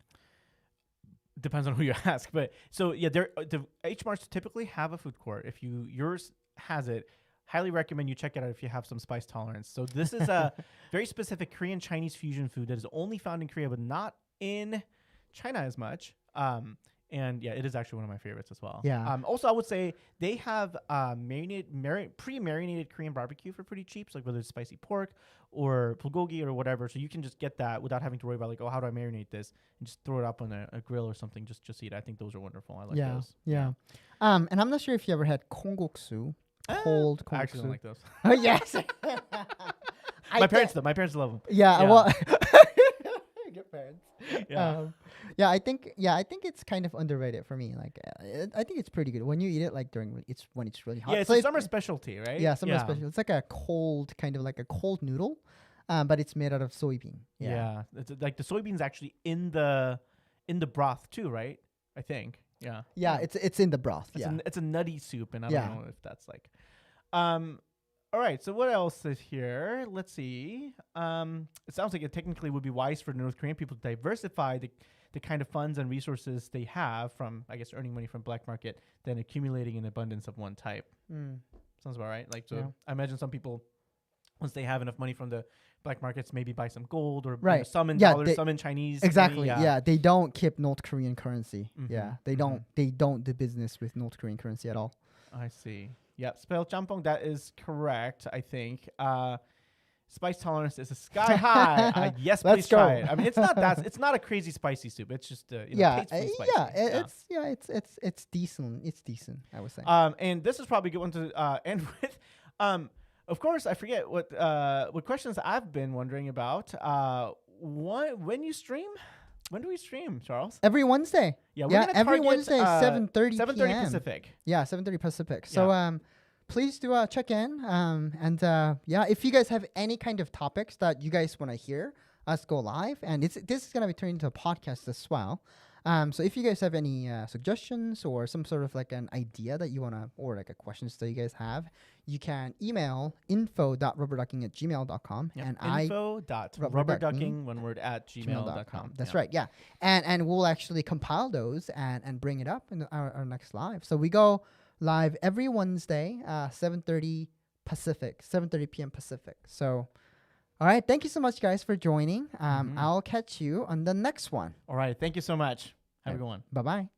Depends on who you ask, but so yeah, the H Marts typically have a food court. If yours has it, highly recommend you check it out if you have some spice tolerance. So this is a very specific Korean Chinese fusion food that is only found in Korea, but not in China as much. And yeah, it is actually one of my favorites as well. Yeah. Also, I would say they have pre-marinated Korean barbecue for pretty cheap. So like whether it's spicy pork or bulgogi or whatever. So you can just get that without having to worry about like, oh, how do I marinate this? And just throw it up on a grill or something. Just eat it. I think those are wonderful. I like those. Yeah. And I'm not sure if you ever had kongguksu, cold kongguksu. I actually don't like those. Oh, yes. My parents love them. Yeah. Well, good parents. Yeah. I think it's kind of underrated for me. Like, I think it's pretty good when you eat it. Like when it's really hot. Yeah, it's a summer specialty, right? Yeah, summer special. It's like a cold kind of like a cold noodle, but it's made out of soybean. Yeah, it's like the soybeans actually in the broth too, right? I think. Yeah. Yeah, it's in the broth. It's a nutty soup, and I don't know if that's like, All right, so what else is here? Let's see. It sounds like it technically would be wise for North Korean people to diversify the kind of funds and resources they have from, I guess, earning money from black market than accumulating an abundance of one type. Sounds about right. Like, so I imagine some people, once they have enough money from the black markets, maybe buy some gold or some in dollars, some in Chinese. Exactly. Money, yeah, they don't keep North Korean currency. Yeah, they don't do business with North Korean currency at all. I see. Yep, spell champong, that is correct, I think. Spice tolerance is a sky high. Yes, please try it. I mean, it's not a crazy spicy soup. It's just tastefully spicy. It's decent. It's decent, I would say. And this is probably a good one to end with. Of course, I forget what questions I've been wondering about. When you stream? When do we stream, Charles? Every Wednesday. Yeah, we're gonna every target, Wednesday, 7:30 7:30 Pacific. Yeah, 7:30 Pacific. So please do check in. And if you guys have any kind of topics that you guys want to hear us go live, and this is gonna be turned into a podcast as well. So if you guys have any suggestions or some sort of like an idea that you wanna, or like a questions that you guys have, you can email info.rubberducking@gmail.com. Yep. And info.rubberducking, one word, @gmail.com. That's right. Yeah. And we'll actually compile those and bring it up in our next live. So we go live every Wednesday, 7:30 Pacific, 7:30 p.m. Pacific. So, all right. Thank you so much, guys, for joining. I'll catch you on the next one. All right. Thank you so much. Have a good one. Bye-bye.